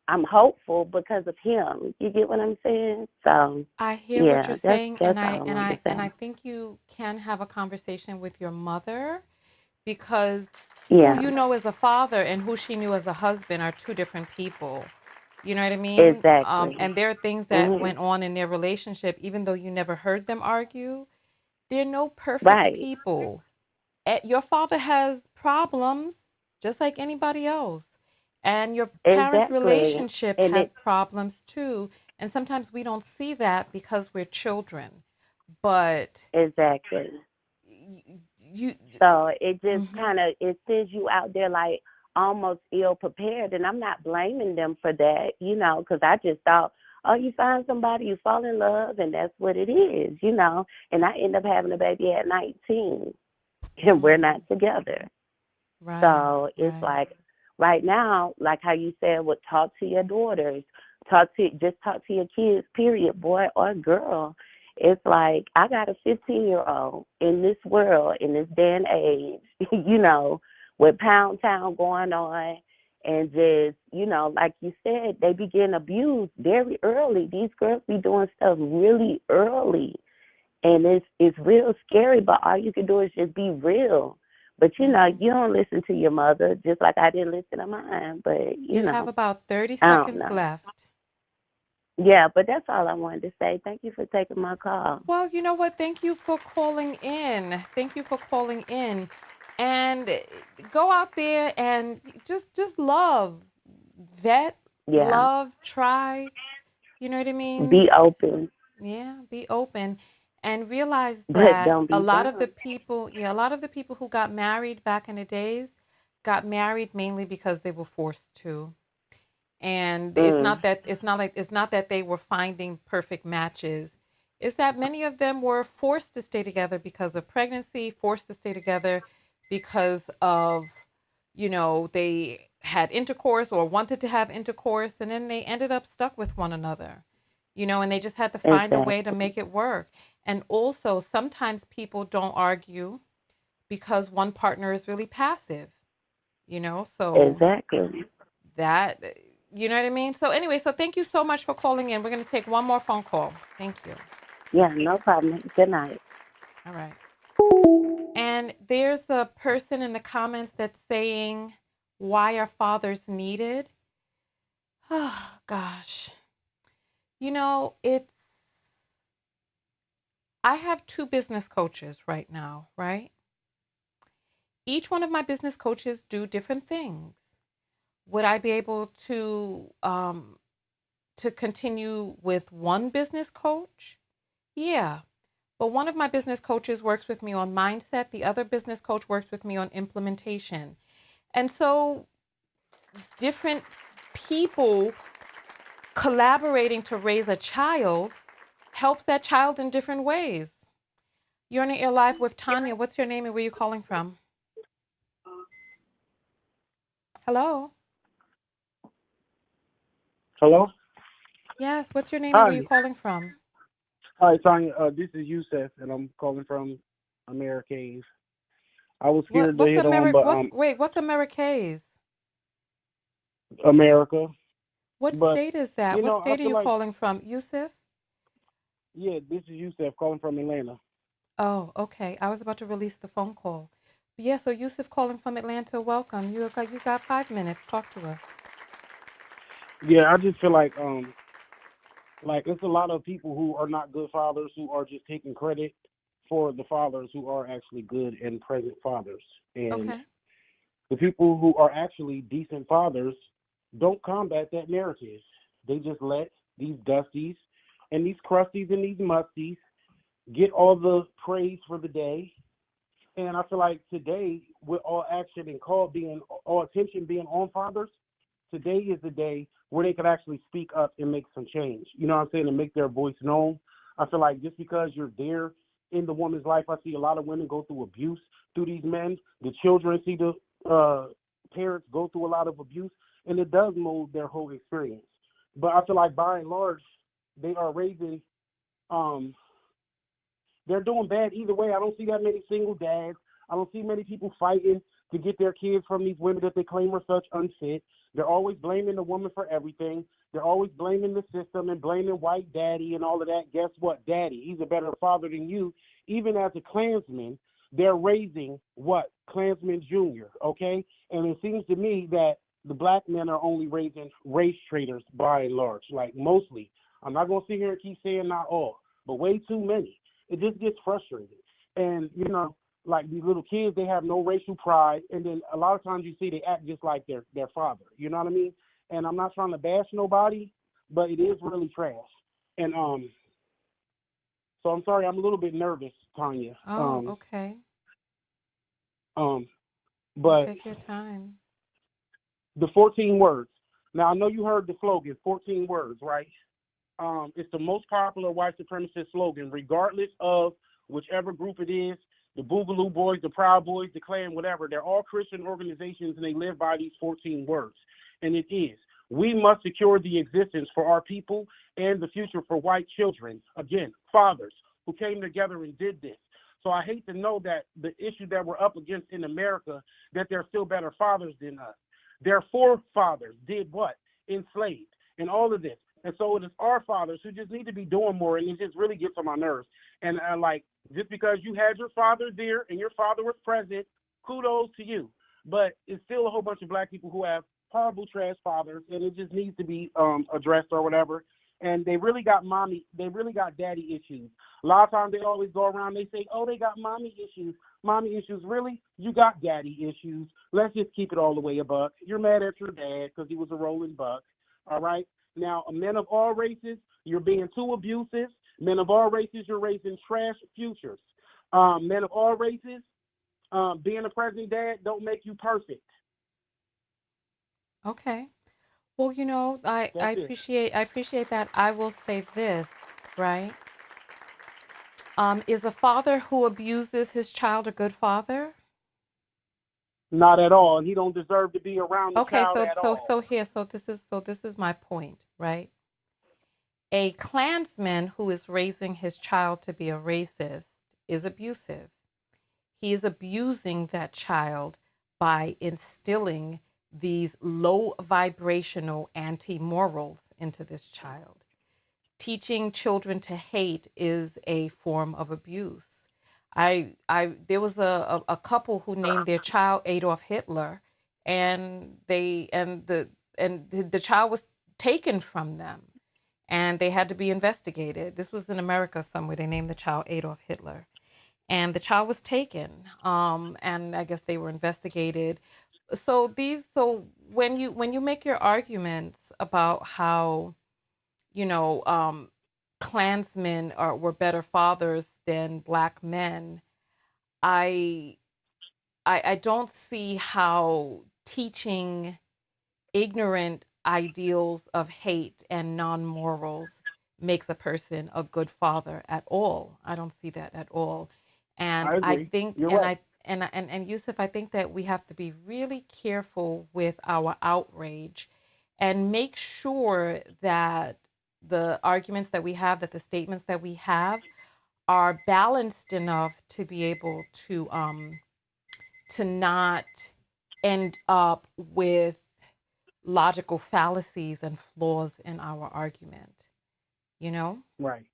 I'm hopeful because of him. You get what I'm saying? So
I hear what
yeah,
you're
that's
saying, and
that's
I
all I
and
wanted to
I and I
say.
think you can have a conversation with your mother because who
Yeah,
you know as a father and who she knew as a husband are two different people. You know what I mean?
exactly.
And there are things that
Mhm.
went on in their relationship, even though you never heard them argue. They're no perfect
Right.
people. Your father has problems just like anybody else. And your parents'
Exactly.
relationship
And
has
it
problems too. And sometimes we don't see that because we're children. But
exactly.
you,
So it just
mhm,
kind of it sends you out there like almost ill prepared, and I'm not blaming them for that, because I just thought, oh, you find somebody, you fall in love, and that's what it is. And I end up having a baby at 19, and we're
mm,
not together.
right,
So it's
right.
like right now, like how you said, would talk to your daughters, talk to your kids, period, boy or girl. It's like I got a 15-year-old in this world, in this day and age, with Pound Town going on, and just, like you said, they be getting abused very early. These girls be doing stuff really early, and it's real scary. But all you can do is just be real. But you don't listen to your mother, just like I didn't listen to mine. But
You have about 30
I don't
seconds
know.
left.
Yeah, but that's all I wanted to say. Thank you for taking my call.
Well, you know what? Thank you for calling in. Thank you for calling in. And go out there and just love, vet,
Yeah,
love, try. You know what I mean?
be open,
Yeah, be open and realize
but
that
don't
a
be
lot of the
dumb.
people, yeah, a lot of the people who got married back in the days got married mainly because they were forced to. And
Mm,
it's not that they were finding perfect matches. It's that many of them were forced to stay together because of pregnancy, forced to stay together because of, they had intercourse or wanted to have intercourse, and then they ended up stuck with one another. And they just had to find a way to
exactly,
make it work. And also, sometimes people don't argue because one partner is really passive, so
exactly.
that, you know what I mean? So anyway, so thank you so much for calling in. We're going to take one more phone call. Thank you.
Yeah, no problem. Good night.
All right. And there's a person in the comments that's saying, why are fathers needed? Oh, gosh. It's, I have two business coaches right now, right? Each one of my business coaches do different things. Would I be able to continue with one business coach? Yeah. But one of my business coaches works with me on mindset. The other business coach works with me on implementation. And so different people collaborating to raise a child helps that child in different ways. You're on the air live with Tonya. What's your name and where are you calling from? Hello?
Hello?
Yes, what's your name and where are you
Hi.
calling from?
Hi, Tonya. This is Yusef, and I'm calling from Americas. I was scared to
What's
hit on, but
what's Americase?
America.
What
But,
state is that? What
I
state are
feel
you
like,
calling from? Yusuf?
yeah, this is Yusef calling from Atlanta.
Oh, okay. I was about to release the phone call. But yeah, so Yusuf calling from Atlanta, welcome. You got 5 minutes. Talk to us.
Yeah, I just feel like it's a lot of people who are not good fathers who are just taking credit for the fathers who are actually good and present fathers. And
Okay.
the people who are actually decent fathers don't combat that narrative. They just let these dusties and these crusties and these musties get all the praise for the day. And I feel like today, with all action and all attention being on fathers, today is the day where they could actually speak up and make some change. You know what I'm saying? And make their voice known. I feel like just because you're there in the woman's life, I see a lot of women go through abuse through these men. The children see the parents go through a lot of abuse, and it does mold their whole experience. But I feel like by and large, they are raising um, they're doing bad either way. I don't see that many single dads. I don't see many people fighting to get their kids from these women that they claim are such unfit. They're always blaming the woman for everything. They're always blaming the system and blaming white daddy and all of that. Guess what? Daddy, he's a better father than you. Even as a Klansman, they're raising what? Klansman Jr., okay? And it seems to me that the black men are only raising race traitors by and large, like mostly. I'm not going to sit here and keep saying not all, but way too many. It just gets frustrating. And, like these little kids, they have no racial pride. And then a lot of times you see they act just like their father. You know what I mean? And I'm not trying to bash nobody, but it is really trash. And so I'm sorry, I'm a little bit nervous, Tonya.
Oh, okay.
Um,
You
but
take your time.
the 14 words. Now I know you heard the slogan, 14 words, right? It's the most popular white supremacist slogan, regardless of whichever group it is, the Boogaloo Boys, the Proud Boys, the Klan, whatever. They're all Christian organizations, and they live by these 14 words. And it is, we must secure the existence for our people and the future for white children. Again, fathers who came together and did this. So I hate to know that the issue that we're up against in America, that they're still better fathers than us. Their forefathers did what? Enslaved and all of this. And so it is our fathers who just need to be doing more, and it just really gets on my nerves. And like, just because you had your father there and your father was present, kudos to you. But it's still a whole bunch of black people who have horrible trash fathers, and it just needs to be addressed or whatever. And they really got daddy issues. A lot of times they always go around, they say, oh, they got mommy issues. Mommy issues, really? You got daddy issues. Let's just keep it all the way a buck. You're mad at your dad because he was a rolling buck, all right? Now, men of all races, you're being too abusive. Men of all races, you're raising trash futures. Men of all races, being a present dad don't make you perfect.
Okay. Well, I
That's it.
appreciate that. I will say this, right? Is a father who abuses his child a good father?
Not at all. And he don't deserve to be around the
Okay,
child
so
at
so
all.
so here, so this is my point, right? A Klansman who is raising his child to be a racist is abusive. He is abusing that child by instilling these low vibrational anti morals into this child. Teaching children to hate is a form of abuse. There was a couple who named their child Adolf Hitler, and the child was taken from them, and they had to be investigated. This was in America somewhere. They named the child Adolf Hitler, and the child was taken. And I guess they were investigated. So when you make your arguments about how you know, Klansmen were better fathers than black men, I, I don't see how teaching ignorant ideals of hate and non-morals makes a person a good father at all. I don't see that at all. And
I
I
agree.
think
You're
and
right.
I and Yusuf, I think that we have to be really careful with our outrage and make sure that the arguments that we have, that the statements that we have are balanced enough to be able to not end up with logical fallacies and flaws in our argument, you know?
Right.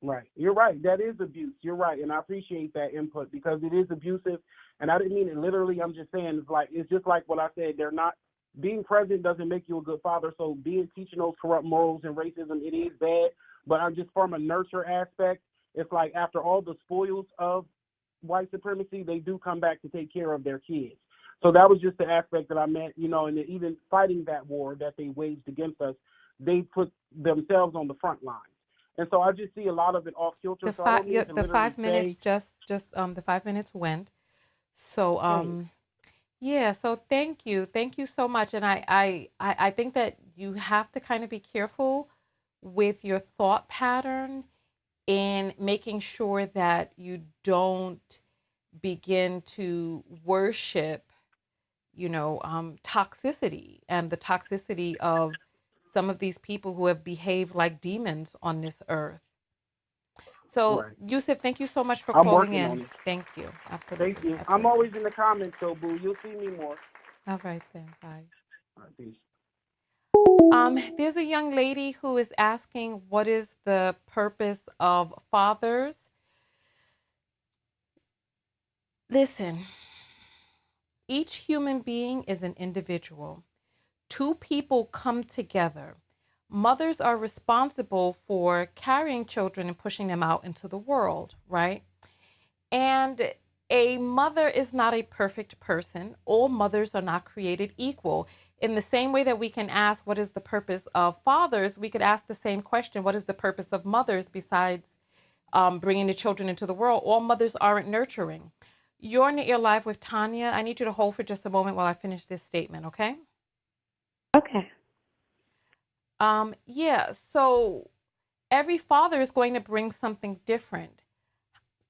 Right. You're right. That is abuse. You're right. And I appreciate that input because it is abusive. And I didn't mean it literally. I'm just saying it's just like what I said. They're not being present doesn't make you a good father. So teaching those corrupt morals and racism, it is bad. But I'm just from a nurture aspect, it's like after all the spoils of white supremacy, they do come back to take care of their kids. So that was just the aspect that I meant, and even fighting that war that they waged against us, they put themselves on the front line. And so I just see a lot of it off kilter. So I don't mean to
The
literally
5 minutes
say,
just the 5 minutes went. So
hey,
yeah, so thank you so much. And I think that you have to kind of be careful with your thought pattern in making sure that you don't begin to worship, toxicity and the toxicity of some of these people who have behaved like demons on this earth. So,
right,
Yusuf, thank you so much for
I'm
calling
working on
in.
it.
Thank you.
Thank
Absolutely.
you. I'm
Absolutely.
always in the comments, though, boo. You'll see me more.
All right then. Bye.
All right, peace.
There's a young lady who is asking what is the purpose of fathers. Listen, each human being is an individual. Two people come together. Mothers are responsible for carrying children and pushing them out into the world, right? And a mother is not a perfect person. All mothers are not created equal. In the same way that we can ask, what is the purpose of fathers? We could ask the same question, what is the purpose of mothers besides bringing the children into the world? All mothers aren't nurturing. You're in your live with Tonya. I need you to hold for just a moment while I finish this statement, okay?
Okay.
Yeah, so every father is going to bring something different.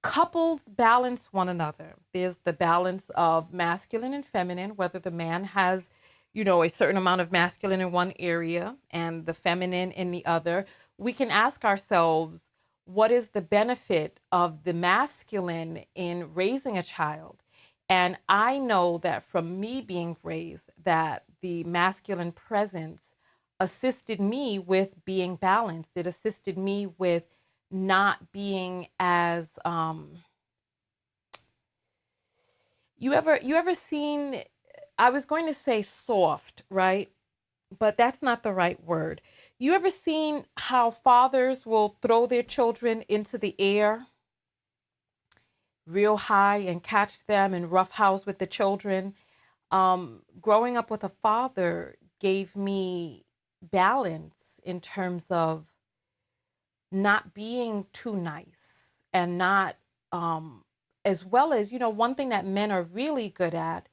Couples balance one another. There's the balance of masculine and feminine, whether the man has, a certain amount of masculine in one area and the feminine in the other. We can ask ourselves, what is the benefit of the masculine in raising a child? And I know that from me being raised, that the masculine presence assisted me with being balanced. It assisted me with not being as you ever seen, I was going to say soft, right? But that's not the right word. You ever seen how fathers will throw their children into the air real high and catch them and roughhouse with the children? Growing up with a father gave me balance in terms of not being too nice and not, as well as, one thing that men are really good at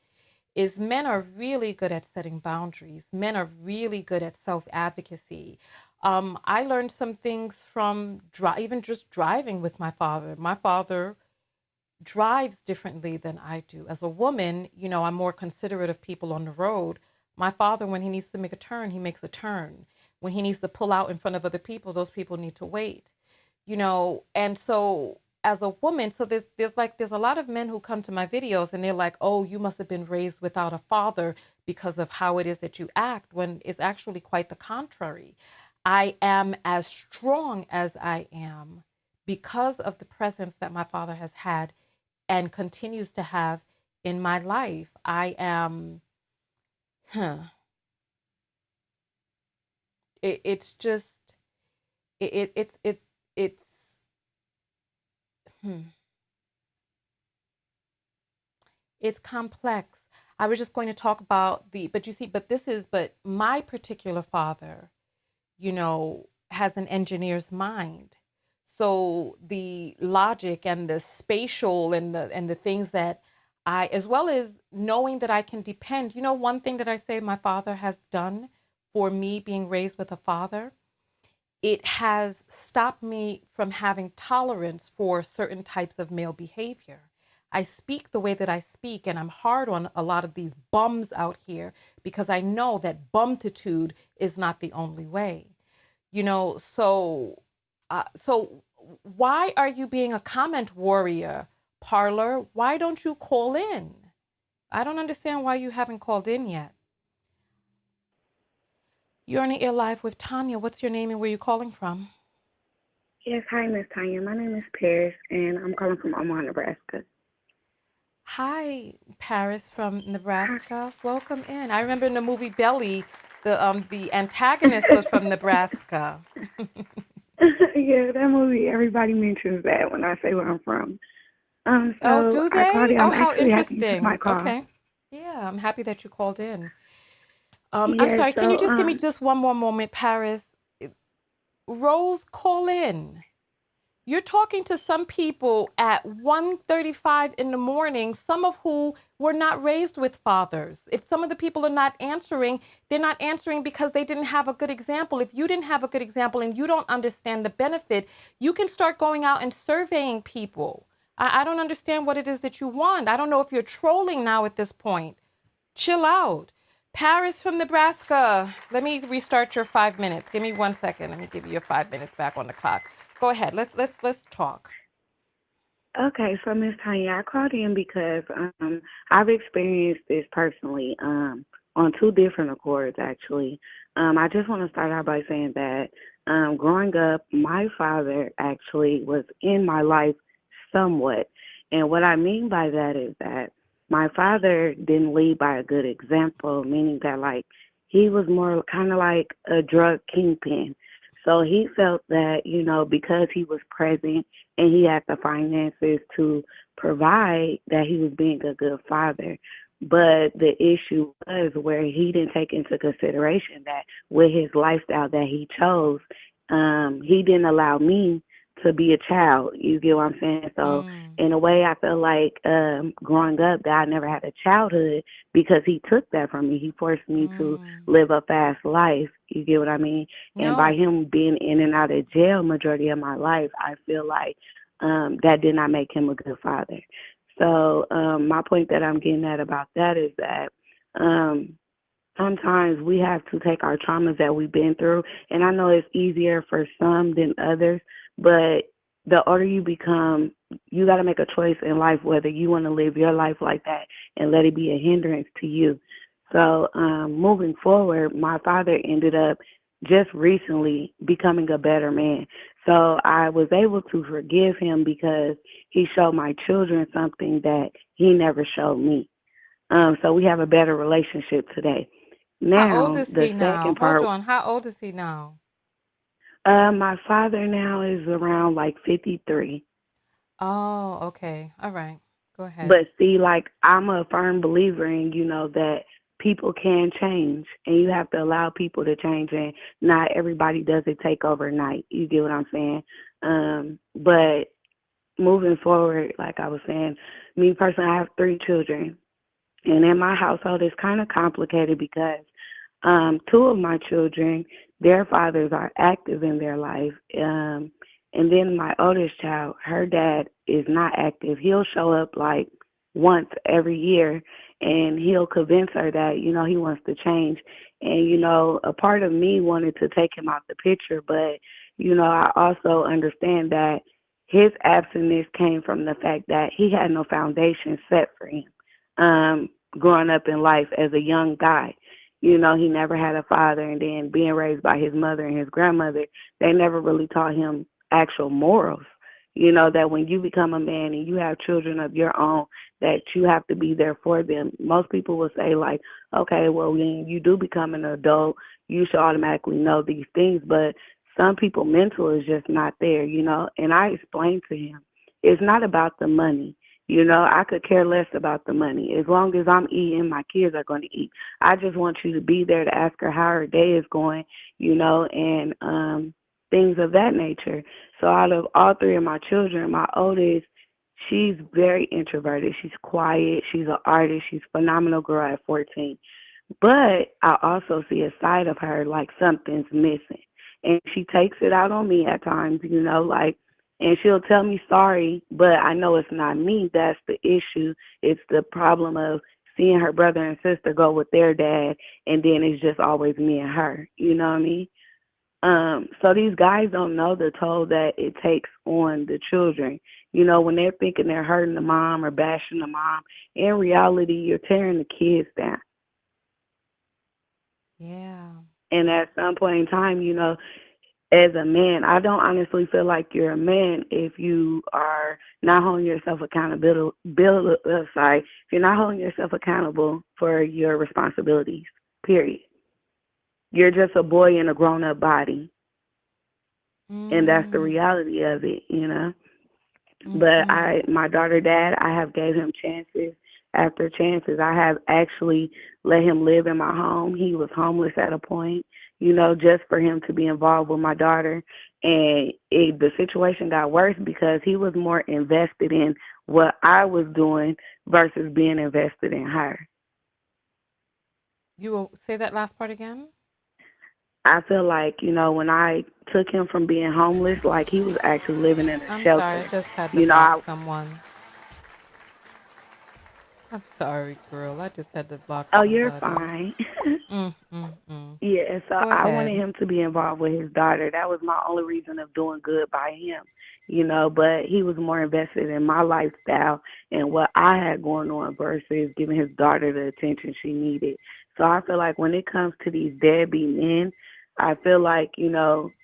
is men are really good at setting boundaries. Men are really good at self-advocacy. I learned some things from even just driving with my father. My father drives differently than I do. As a woman, I'm more considerate of people on the road. My father, when he needs to make a turn, he makes a turn. When he needs to pull out in front of other people, those people need to wait. And so as a woman, so there's a lot of men who come to my videos and they're like, "Oh, you must have been raised without a father because of how it is that you act," when it's actually quite the contrary. I am as strong as I am because of the presence that my father has had and continues to have in my life. I am, huh, it's just, it's, hmm, it's complex. I was just going to talk about but you see, but my particular father, has an engineer's mind. So the logic and the spatial and the things that as well as knowing that I can depend. One thing that I say my father has done for me being raised with a father, it has stopped me from having tolerance for certain types of male behavior. I speak the way that I speak, and I'm hard on a lot of these bums out here because I know that bumtitude is not the only way. So why are you being a comment warrior, Parlor? Why don't you call in? I don't understand why you haven't called in yet. You're on the air live with Tonya. What's your name and where you calling from?
Yes, hi, Miss Tonya. My name is Paris, and I'm calling from Omaha, Nebraska.
Hi, Paris from
Hi.
Nebraska. Welcome in. I remember in the movie Belly, the antagonist was from Nebraska.
Yeah, that movie, everybody mentions that when I say where I'm from.
Oh,
So
do
I called
they?
in.
Oh,
I'm
how
actually happy you took my
interesting.
call.
Okay. Yeah, I'm happy that you called in. I'm
Yeah,
sorry, can you
so
just give me just one more moment, Paris? Rose, call in. You're talking to some people at 1:35 in the morning, some of who were not raised with fathers. If some of the people are not answering, they're not answering because they didn't have a good example. If you didn't have a good example and you don't understand the benefit, you can start going out and surveying people. I don't understand what it is that you want. I don't know if you're trolling now at this point. Chill out. Paris from Nebraska. Let me restart your 5 minutes. Give me 1 second. Let me give you your 5 minutes back on the clock. Go ahead. Let's talk.
okay, so Miss Tonya, I called in because I've experienced this personally on two different accords, actually. I just want to start out by saying that growing up, my father actually was in my life somewhat. And what I mean by that is that my father didn't lead by a good example, meaning that, like, he was more kind of like a drug kingpin. So he felt that, because he was present and he had the finances to provide, that he was being a good father. But the issue was where he didn't take into consideration that with his lifestyle that he chose, he didn't allow me to be a child. You get what I'm saying? So
Mm,
in a way, I feel like growing up that I never had a childhood because he took that from me. He forced me to
mm.
live a fast life. You get what I mean? And by
No.
him being in and out of jail majority of my life, I feel like that did not make him a good father. So my point that I'm getting at about that is that um, sometimes we have to take our traumas that we've been through, and I know it's easier for some than others, but the older you become, you got to make a choice in life whether you want to live your life like that and let it be a hindrance to you. So moving forward, my father ended up just recently becoming a better man. So I was able to forgive him because he showed my children something that he never showed me. So we have a better relationship today.
How old
Now,
is
the
he now?
second
Hold
part,
on. How old is he now?
my father now is around like 53.
Oh, okay. All right. Go ahead.
But see, like I'm a firm believer in, that people can change and you have to allow people to change and not everybody does it take overnight. You get what I'm saying? But moving forward, like I was saying, me personally, I have 3 children. And in my household, it's kind of complicated because 2 of my children, their fathers are active in their life. And then my oldest child, her dad is not active. He'll show up like once every year and he'll convince her that, he wants to change. And, a part of me wanted to take him out the picture, but, I also understand that his absence came from the fact that he had no foundation set for him. Growing up in life as a young guy. He never had a father, and then being raised by his mother and his grandmother, they never really taught him actual morals. That when you become a man and you have children of your own, that you have to be there for them. Most people will say, like, okay, well, when you do become an adult, you should automatically know these things. But some people mental is just not there, And I explained to him, it's not about the money. I could care less about the money. As long as I'm eating, my kids are going to eat. I just want you to be there to ask her how her day is going, and things of that nature. So out of all 3 of my children, my oldest, she's very introverted. She's quiet. She's an artist. She's a phenomenal girl at 14. But I also see a side of her like something's missing. And she takes it out on me at times, like, and she'll tell me sorry, but I know it's not me. That's the issue. It's the problem of seeing her brother and sister go with their dad, and then it's just always me and her. You know what I mean? So these guys don't know the toll that it takes on the children. When they're thinking they're hurting the mom or bashing the mom, in reality, you're tearing the kids down.
Yeah.
And at some point in time, as a man, I don't honestly feel like you're a man if you are not holding yourself accountable. If you're not holding yourself accountable for your responsibilities. Period. You're just a boy in a grown-up body, and that's the
Mm.
reality of it. But
Mm-hmm.
my daughter dad, I have gave him chances after chances. I have actually let him live in my home. He was homeless at a point, just for him to be involved with my daughter. And the situation got worse because he was more invested in what I was doing versus being invested in her.
You will say that last part again?
I feel like, when I took him from being homeless, like he was actually living in a
I'm sorry. I
shelter.
just had to
You know,
block
I
someone. I'm sorry, girl. I just had to block
oh, you're
somebody.
fine.
Mm, mm, mm.
Yeah, so
Go
I wanted
ahead.
him to be involved with his daughter. That was my only reason of doing good by him, but he was more invested in my lifestyle and what I had going on versus giving his daughter the attention she needed. So I feel like when it comes to these deadbeat men, I feel like,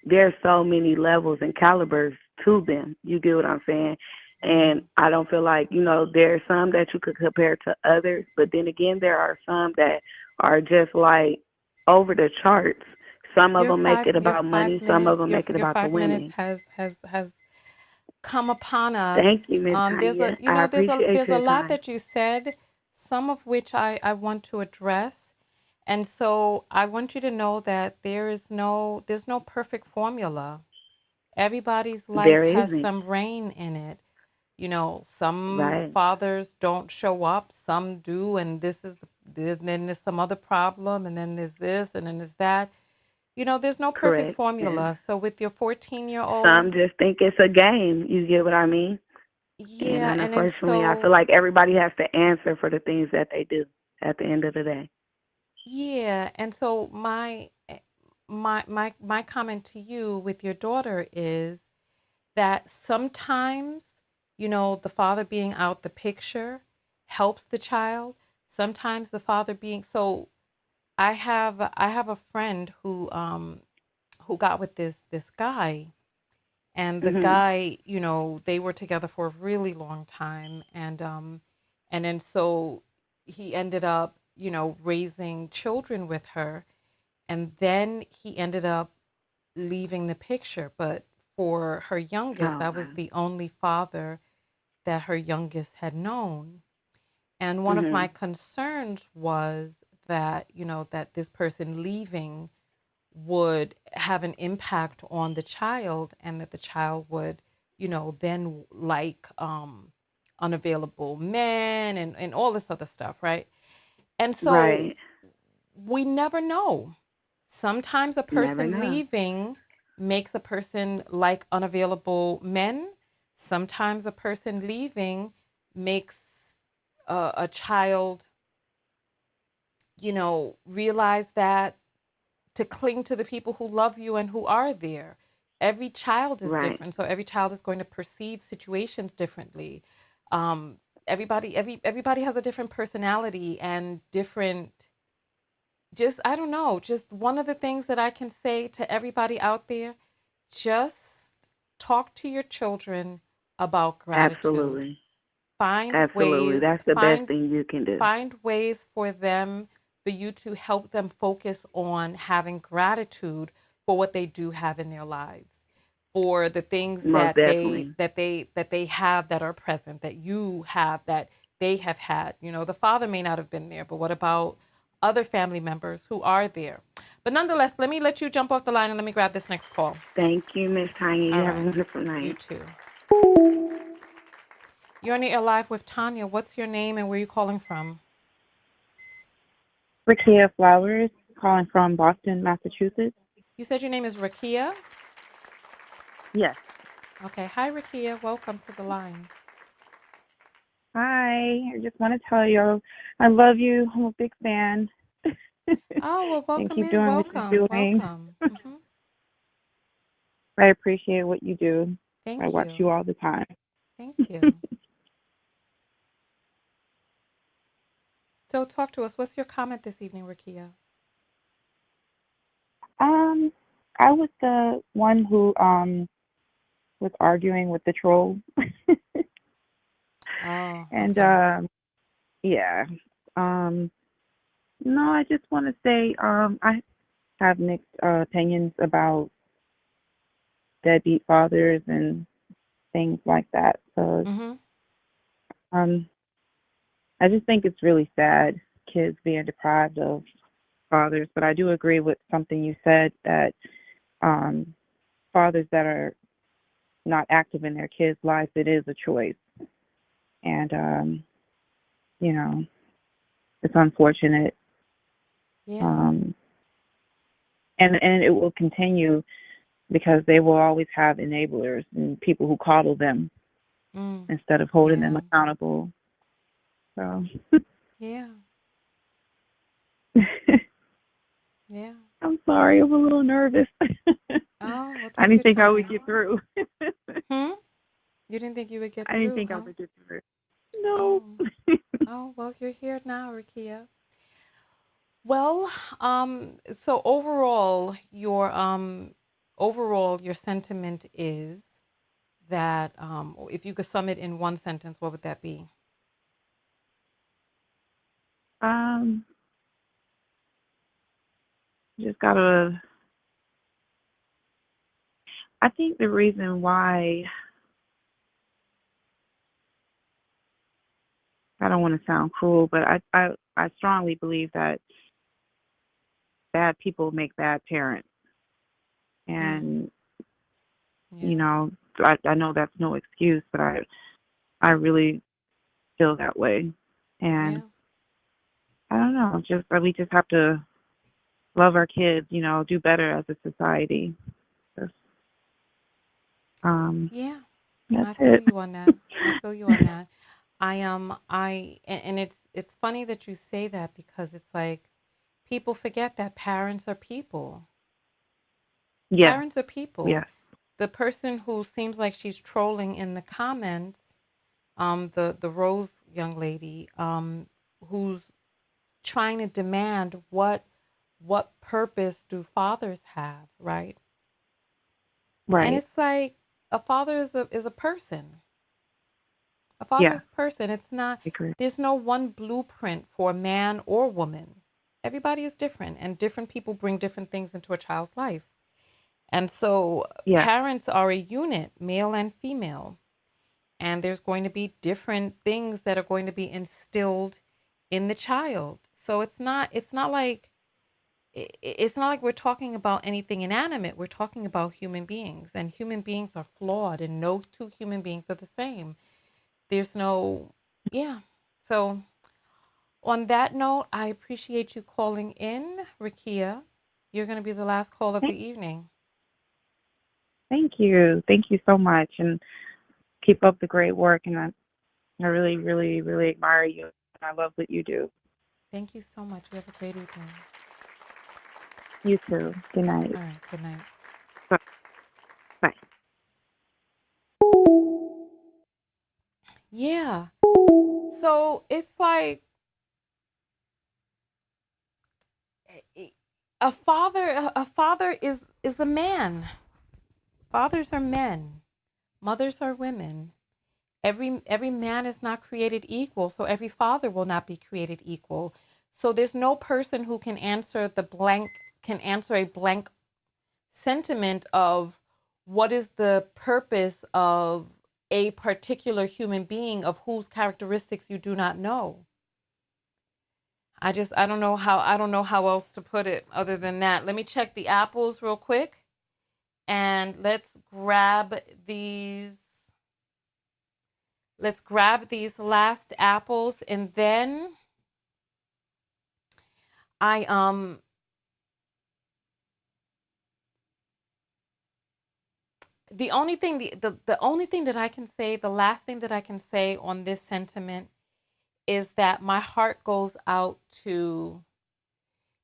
there's so many levels and calibers to them. You get what I'm saying? And
Mm.
I don't feel like, there are some that you could compare to others, but then again, there are some that are just like over the charts. Some of them make it
Your
about
five
money. Some of
minutes
them make it
your
about the
5 minutes
women.
has come upon us.
Thank you, Miss
There's a
Tanya. I appreciate
there's a
your
lot
time.
that you said, some of which I want to address. And so I want you to know that there's no perfect formula. Everybody's life
There
has
isn't.
some rain in it. Some
Right.
fathers don't show up, some do, and then there's some other problem, and then there's this, and then there's that. There's no perfect
Correct. And
formula. So with your 14-year-old,
some just think it's a game. You get what I mean? And
yeah, and then
unfortunately, I feel
so
like everybody has to answer for the things that they do at the end of the day.
yeah, and so my comment to you with your daughter is that sometimes, the father being out the picture helps the child. Sometimes the father being so. I have a friend who got with this guy, and the
Mhm.
guy, they were together for a really long time, and then so he ended up, raising children with her, and then he ended up leaving the picture. But for her youngest,
Oh
that was
wow.
the only father that her youngest had known. And one of my
Mhm.
concerns was that, that this person leaving would have an impact on the child, and that the child would, then like unavailable men, and all this other stuff, right? And so
Right.
we never know. Sometimes a
Never
person
know.
leaving makes a person like unavailable men. Sometimes a person leaving makes a child, realize that to cling to the people who love you and who are there. Every child is
Right.
different, so every child is going to perceive situations differently. Um, everybody has a different personality and different. Just I don't know. Just one of the things that I can say to everybody out there: just talk to your children about gratitude.
Absolutely.
Find
Absolutely.
ways.
That's the best
Find
thing you can do.
find ways for them, for you to help them focus on having gratitude for what they do have in their lives, for the things
Most definitely.
that they have, that are present, that you have, that they have had. The father may not have been there, but what about other family members who are there? But nonetheless, let me let you jump off the line, and let me grab this next call.
Thank you, Miss Tanya. You
All
have a
right,
wonderful
you
night.
too. You're on the air live with Tanya. What's your name and where are you calling from?
Rakia Flowers, calling from Boston, Massachusetts.
You said your name is Rakia.
Yes.
Okay. Hi, Rakia. Welcome to the line.
Hi. I just want to tell you I love you. I'm a big fan.
Oh, well,
And
welcome
keep
in.
doing what
Welcome.
you're doing.
Welcome.
I appreciate what you do. I
Thank
watch
you.
you all the time.
Thank you. So, talk to us. What's your comment this evening, Rakia?
Um, I was the one who was arguing with the troll.
Oh,
And
okay.
yeah. Um, no, I just want to say I have mixed opinions about deadbeat fathers and things like that. So
Mm-hmm.
um, I just think it's really sad, kids being deprived of fathers. But I do agree with something you said that um, fathers that are not active in their kids' lives, it is a choice. And, you know, it's unfortunate.
Yeah.
Um, and it will continue because they will always have enablers and people who coddle them
Mm.
instead of holding them
Yeah.
accountable. So
Yeah. Yeah.
I'm sorry, I'm a little nervous.
Oh, well,
I
take
didn't
your
think I would
time.
get through.
Hmm? You didn't think you would get
I didn't
through,
think I
huh?
would get through it. No.
Oh. Oh, well, you're here now, Rakia. Well, so overall your sentiment is that, if you could sum it in one sentence, what would that be?
um, just gotta. I think the reason why I don't want to sound cruel, but I strongly believe that bad people make bad parents,
Mm,
and you
yeah,
know I know that's no excuse, but I really feel that way, and
yeah,
I don't know. Just we just have to love our kids, do better as a society. Just, um,
yeah.
that's
I feel
it.
you on that. I feel you on that. And it's funny that you say that, because it's like people forget that parents are people.
Yeah.
Parents are people.
Yes.
The person who seems like she's trolling in the comments, the Rose young lady, who's trying to demand what what purpose do fathers have, right? And
Right.
it's like a father is a person. A father
Yeah,
is a person. It's not,
I agree.
there's no one blueprint for man or woman. Everybody is different, and different people bring different things into a child's life. And so
Yeah.
parents are a unit, male and female. And there's going to be different things that are going to be instilled in the child. So it's not like we're talking about anything inanimate. We're talking about human beings, and human beings are flawed, and no two human beings are the same. There's no, yeah. So on that note, I appreciate you calling in, Rakia. You're going to be the last call of the
Thank
evening.
thank you. Thank you so much, and keep up the great work. And I really, really, really admire you. I love what you do.
Thank you so much. You have a great evening.
You too. Good night.
All right. Good night.
Bye.
Yeah. So it's like a father is a man. Fathers are men. Mothers are women. Every man is not created equal, so every father will not be created equal. So there's no person who can answer a blank sentiment of what is the purpose of a particular human being of whose characteristics you do not know. I don't know how else to put it other than that. Let me check the apples real quick, and these let's grab these last apples, and then I the only thing the only thing that I can say, the last thing that I can say on this sentiment is that my heart goes out to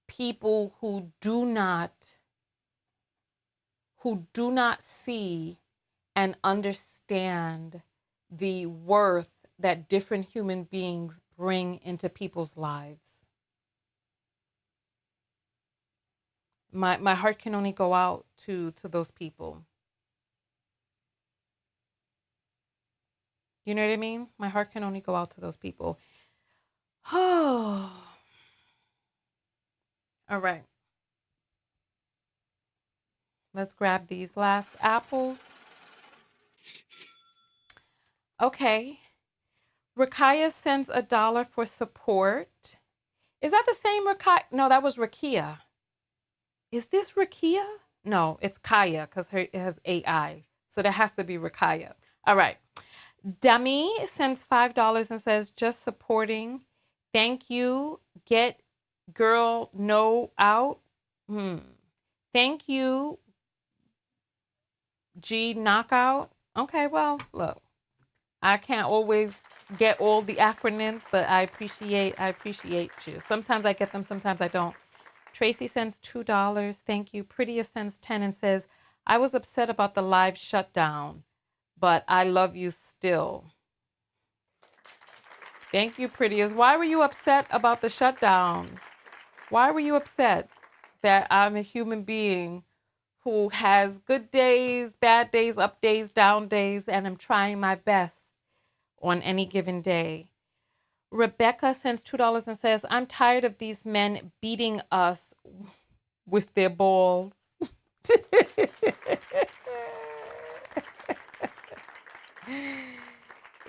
people who do not see and understand the worth that different human beings bring into people's lives. My heart can only go out to those people. You know what I mean? My heart can only go out to those people. Oh, all right. Let's grab these last apples. Okay. Rakaya sends $1 for support. Is that the same Rakaya? No, that was Rakia. Is this Rakia? No, it's Kaya because it has AI. So that has to be Rakaya. All right. Demi sends $5 and says, just supporting. Thank you. Get girl no out. Thank you, G knockout. Okay, well, look, I can't always get all the acronyms, but I appreciate you. Sometimes I get them, sometimes I don't. Tracy sends $2. Thank you. Prettier sends 10 and says, I was upset about the live shutdown, but I love you still. Thank you, Prettiest. Why were you upset about the shutdown? Why were you upset that I'm a human being who has good days, bad days, up days, down days, and I'm trying my best on any given day? Rebecca sends $2 and says, I'm tired of these men beating us with their balls.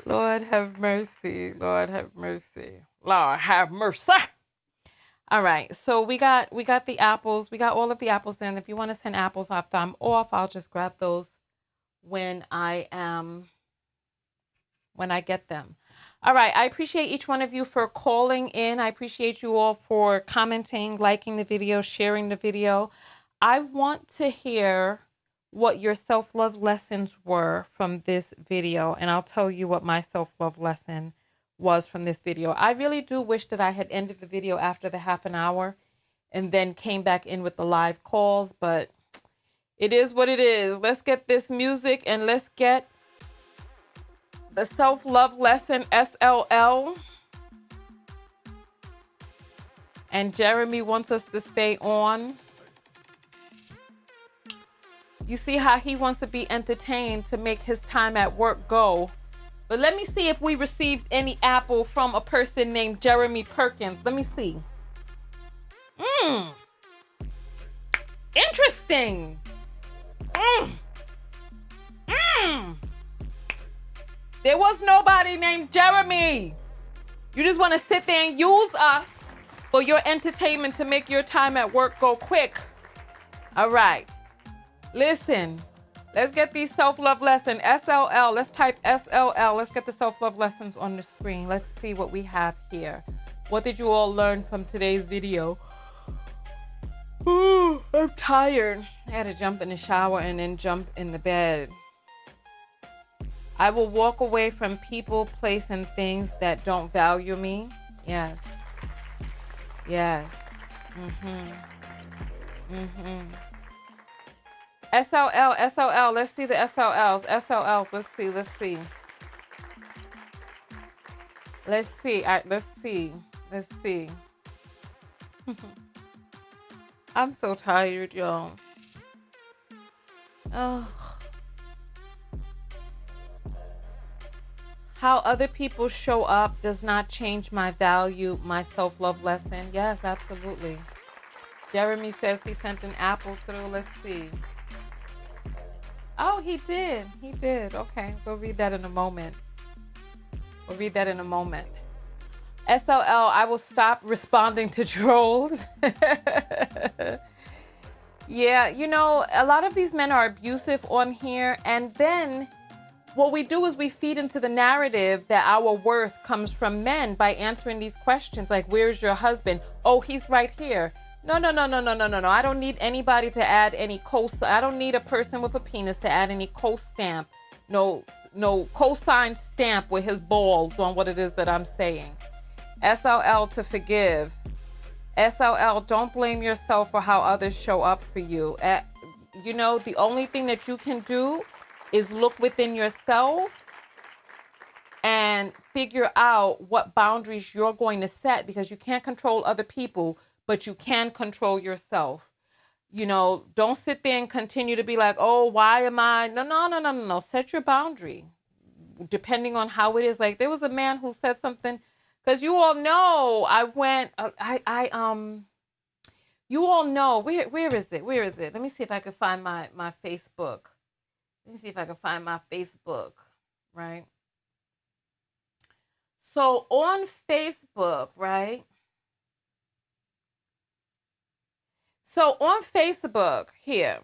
Lord have mercy. Lord have mercy. Lord have mercy. All right. So we got the apples. We got all of the apples in. If you want to send apples after I'm off, I'll just grab those when I get them. All right. I appreciate each one of you for calling in. I appreciate you all for commenting, liking the video, sharing the video. I want to hear what your self-love lessons were from this video, and I'll tell you what my self-love lesson was from this video. I really do wish that I had ended the video after the half an hour and then came back in with the live calls, but it is what it is. Let's get this music and let's get the self-love lesson SLL. And Jeremy wants us to stay on. You see how he wants to be entertained to make his time at work go. But let me see if we received any apple from a person named Jeremy Perkins. Let me see. Interesting. There was nobody named Jeremy. You just want to sit there and use us for your entertainment to make your time at work go quick. All right. Listen, let's get these self-love lessons. SLL, let's type SLL. Let's get the self-love lessons on the screen. Let's see what we have here. What did you all learn from today's video? Ooh, I'm tired. I had to jump in the shower and then jump in the bed. I will walk away from people, place, and things that don't value me. Yes. Yes. SLL, SLL. Let's see the SLLs. SLLs. Let's see. Let's see. Let's see. Let's see. Let's see. I'm so tired, y'all. Oh. How other people show up does not change my value, my self-love lesson. Yes, absolutely. Jeremy says he sent an apple through. Let's see. Oh, he did. He did. Okay, we'll read that in a moment. We'll read that in a moment. SLL, I will stop responding to trolls. Yeah, you know, a lot of these men are abusive on here. And then what we do is we feed into the narrative that our worth comes from men by answering these questions like, where's your husband? Oh, he's right here. No. I don't need anybody to add any I don't need a person with a penis to add any co-stamp. No cosign stamp with his balls on what it is that I'm saying. SLL, to forgive. SLL, don't blame yourself for how others show up for you. You know, the only thing that you can do is look within yourself and figure out what boundaries you're going to set, because you can't control other people, but you can control yourself. You know, don't sit there and continue to be like, oh, why am I? No. Set your boundary depending on how it is. Like, there was a man who said something, because you all know you all know, where is it? Let me see if I can find my Facebook. Let me see if I can find my Facebook, right? So on Facebook, right? So on Facebook here,